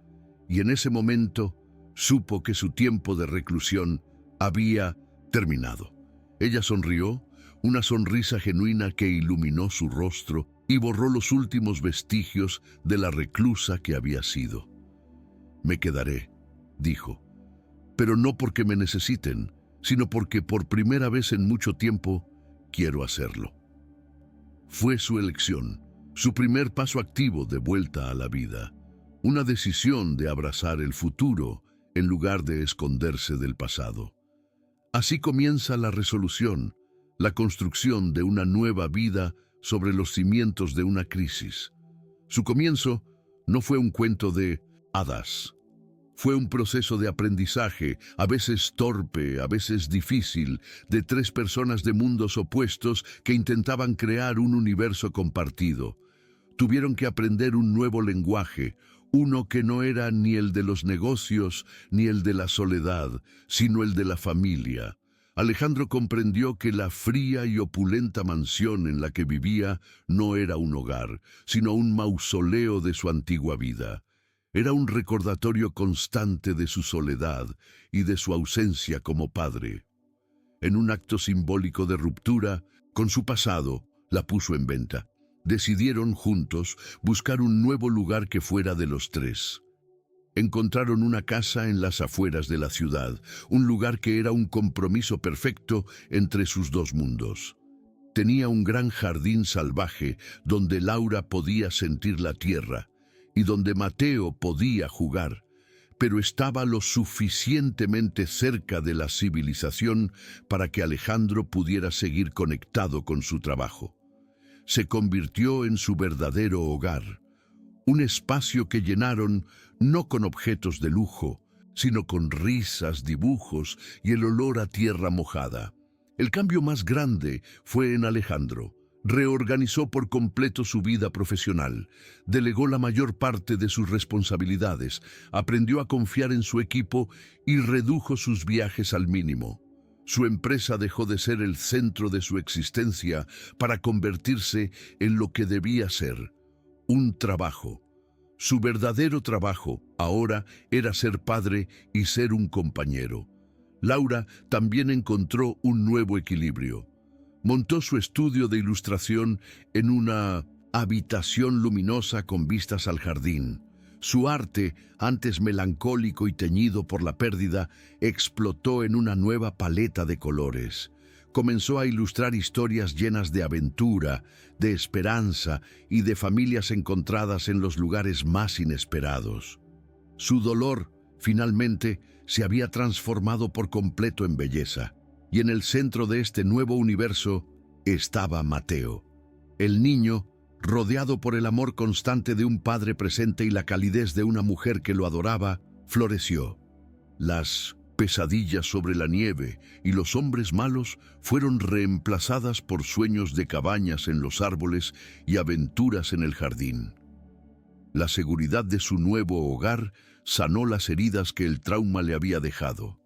[SPEAKER 1] Y en ese momento supo que su tiempo de reclusión había terminado. Ella sonrió, una sonrisa genuina que iluminó su rostro y borró los últimos vestigios de la reclusa que había sido. «Me quedaré», dijo, «pero no porque me necesiten, sino porque por primera vez en mucho tiempo quiero hacerlo». Fue su elección, su primer paso activo de vuelta a la vida, una decisión de abrazar el futuro en lugar de esconderse del pasado. Así comienza la resolución, la construcción de una nueva vida sobre los cimientos de una crisis. Su comienzo no fue un cuento de hadas. Fue un proceso de aprendizaje, a veces torpe, a veces difícil, de tres personas de mundos opuestos que intentaban crear un universo compartido. Tuvieron que aprender un nuevo lenguaje, uno que no era ni el de los negocios ni el de la soledad, sino el de la familia. Alejandro comprendió que la fría y opulenta mansión en la que vivía no era un hogar, sino un mausoleo de su antigua vida. Era un recordatorio constante de su soledad y de su ausencia como padre. En un acto simbólico de ruptura con su pasado, la puso en venta. Decidieron juntos buscar un nuevo lugar que fuera de los tres. Encontraron una casa en las afueras de la ciudad, un lugar que era un compromiso perfecto entre sus dos mundos. Tenía un gran jardín salvaje donde Laura podía sentir la tierra y donde Mateo podía jugar, pero estaba lo suficientemente cerca de la civilización para que Alejandro pudiera seguir conectado con su trabajo. Se convirtió en su verdadero hogar, un espacio que llenaron no con objetos de lujo, sino con risas, dibujos y el olor a tierra mojada. El cambio más grande fue en Alejandro. Reorganizó por completo su vida profesional, delegó la mayor parte de sus responsabilidades, aprendió a confiar en su equipo y redujo sus viajes al mínimo. Su empresa dejó de ser el centro de su existencia para convertirse en lo que debía ser, un trabajo. Su verdadero trabajo ahora era ser padre y ser un compañero. Laura también encontró un nuevo equilibrio. Montó su estudio de ilustración en una habitación luminosa con vistas al jardín. Su arte, antes melancólico y teñido por la pérdida, explotó en una nueva paleta de colores. Comenzó a ilustrar historias llenas de aventura, de esperanza y de familias encontradas en los lugares más inesperados. Su dolor, finalmente, se había transformado por completo en belleza, y en el centro de este nuevo universo estaba Mateo, el niño rodeado por el amor constante de un padre presente y la calidez de una mujer que lo adoraba. Floreció. Las pesadillas sobre la nieve y los hombres malos fueron reemplazadas por sueños de cabañas en los árboles y aventuras en el jardín. La seguridad de su nuevo hogar sanó las heridas que el trauma le había dejado.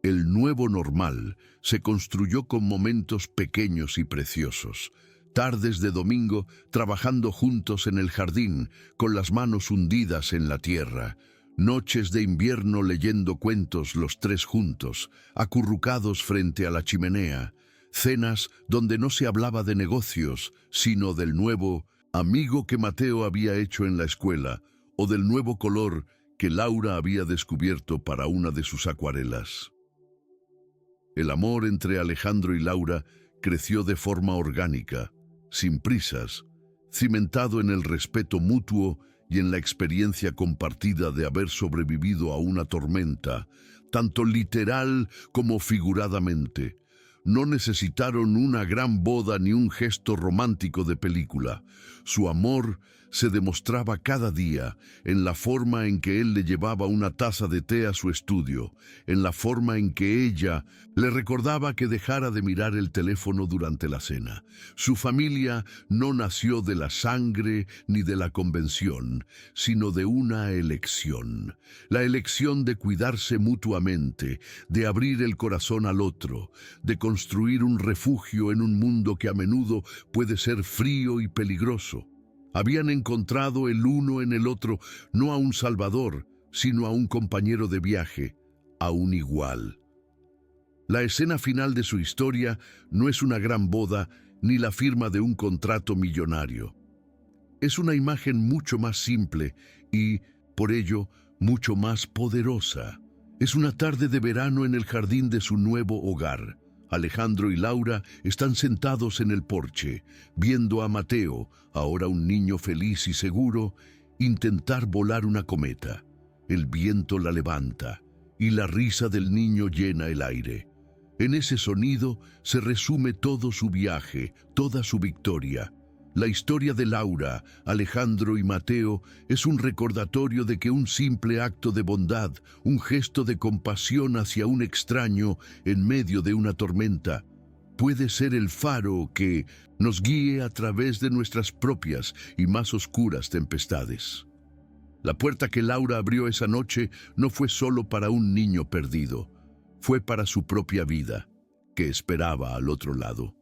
[SPEAKER 1] El nuevo normal se construyó con momentos pequeños y preciosos. Tardes de domingo trabajando juntos en el jardín, con las manos hundidas en la tierra. Noches de invierno leyendo cuentos los tres juntos, acurrucados frente a la chimenea. Cenas donde no se hablaba de negocios, sino del nuevo amigo que Mateo había hecho en la escuela, o del nuevo color que Laura había descubierto para una de sus acuarelas. El amor entre Alejandro y Laura creció de forma orgánica, sin prisas, cimentado en el respeto mutuo y en la experiencia compartida de haber sobrevivido a una tormenta, tanto literal como figuradamente. No necesitaron una gran boda ni un gesto romántico de película. Su amor se demostraba cada día en la forma en que él le llevaba una taza de té a su estudio, en la forma en que ella le recordaba que dejara de mirar el teléfono durante la cena. Su familia no nació de la sangre ni de la convención, sino de una elección. La elección de cuidarse mutuamente, de abrir el corazón al otro, de construir un refugio en un mundo que a menudo puede ser frío y peligroso. Habían encontrado el uno en el otro no a un salvador, sino a un compañero de viaje, a un igual. La escena final de su historia no es una gran boda ni la firma de un contrato millonario. Es una imagen mucho más simple y, por ello, mucho más poderosa. Es una tarde de verano en el jardín de su nuevo hogar. Alejandro y Laura están sentados en el porche, viendo a Mateo, ahora un niño feliz y seguro, intentar volar una cometa. El viento la levanta y la risa del niño llena el aire. En ese sonido se resume todo su viaje, toda su victoria. La historia de Laura, Alejandro y Mateo es un recordatorio de que un simple acto de bondad, un gesto de compasión hacia un extraño en medio de una tormenta, puede ser el faro que nos guíe a través de nuestras propias y más oscuras tempestades. La puerta que Laura abrió esa noche no fue solo para un niño perdido, fue para su propia vida, que esperaba al otro lado.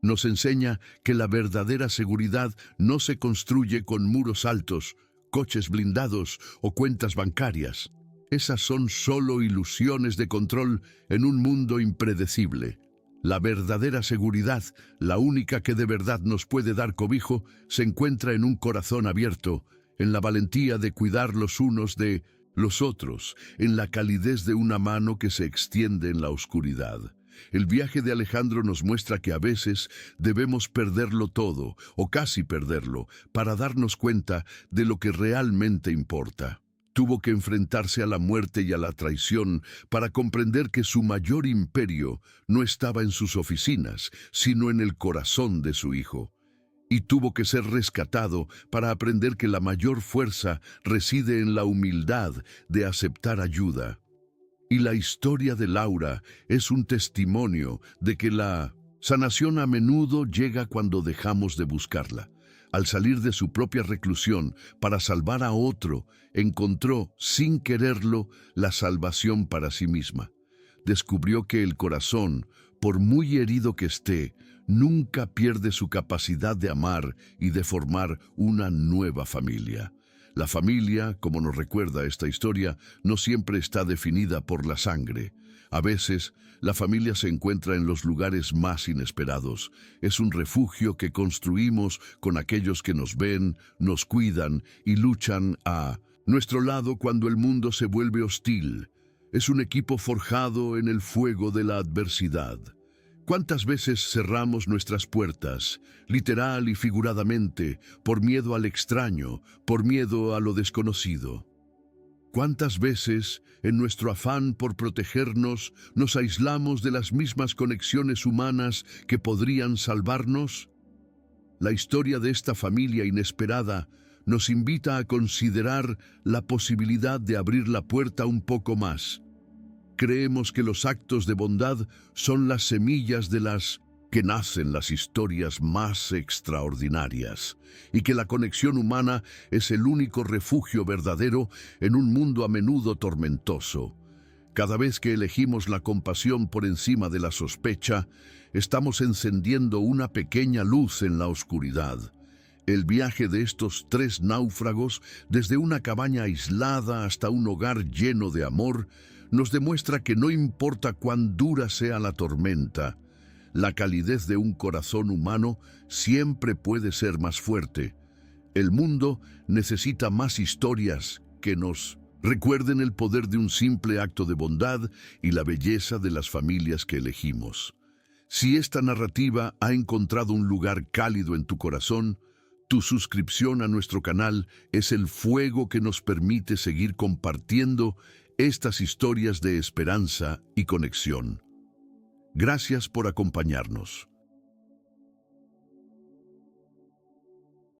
[SPEAKER 1] Nos enseña que la verdadera seguridad no se construye con muros altos, coches blindados o cuentas bancarias. Esas son solo ilusiones de control en un mundo impredecible. La verdadera seguridad, la única que de verdad nos puede dar cobijo, se encuentra en un corazón abierto, en la valentía de cuidar los unos de los otros, en la calidez de una mano que se extiende en la oscuridad. El viaje de Alejandro nos muestra que a veces debemos perderlo todo, o casi perderlo, para darnos cuenta de lo que realmente importa. Tuvo que enfrentarse a la muerte y a la traición para comprender que su mayor imperio no estaba en sus oficinas, sino en el corazón de su hijo. Y tuvo que ser rescatado para aprender que la mayor fuerza reside en la humildad de aceptar ayuda. Y la historia de Laura es un testimonio de que la sanación a menudo llega cuando dejamos de buscarla. Al salir de su propia reclusión para salvar a otro, encontró, sin quererlo, la salvación para sí misma. descubrió que el corazón, por muy herido que esté, nunca pierde su capacidad de amar y de formar una nueva familia. La familia, como nos recuerda esta historia, no siempre está definida por la sangre. A veces, la familia se encuentra en los lugares más inesperados. Es un refugio que construimos con aquellos que nos ven, nos cuidan y luchan a nuestro lado cuando el mundo se vuelve hostil. Es un equipo forjado en el fuego de la adversidad. ¿Cuántas veces cerramos nuestras puertas, literal y figuradamente, por miedo al extraño, por miedo a lo desconocido? ¿Cuántas veces, en nuestro afán por protegernos, nos aislamos de las mismas conexiones humanas que podrían salvarnos? La historia de esta familia inesperada nos invita a considerar la posibilidad de abrir la puerta un poco más. Creemos que los actos de bondad son las semillas de las que nacen las historias más extraordinarias, y que la conexión humana es el único refugio verdadero en un mundo a menudo tormentoso. Cada vez que elegimos la compasión por encima de la sospecha, estamos encendiendo una pequeña luz en la oscuridad. El viaje de estos 3 náufragos, desde una cabaña aislada hasta un hogar lleno de amor, nos demuestra que no importa cuán dura sea la tormenta, la calidez de un corazón humano siempre puede ser más fuerte. El mundo necesita más historias que nos recuerden el poder de un simple acto de bondad y la belleza de las familias que elegimos. Si esta narrativa ha encontrado un lugar cálido en tu corazón, tu suscripción a nuestro canal es el fuego que nos permite seguir compartiendo estas historias de esperanza y conexión. Gracias por acompañarnos.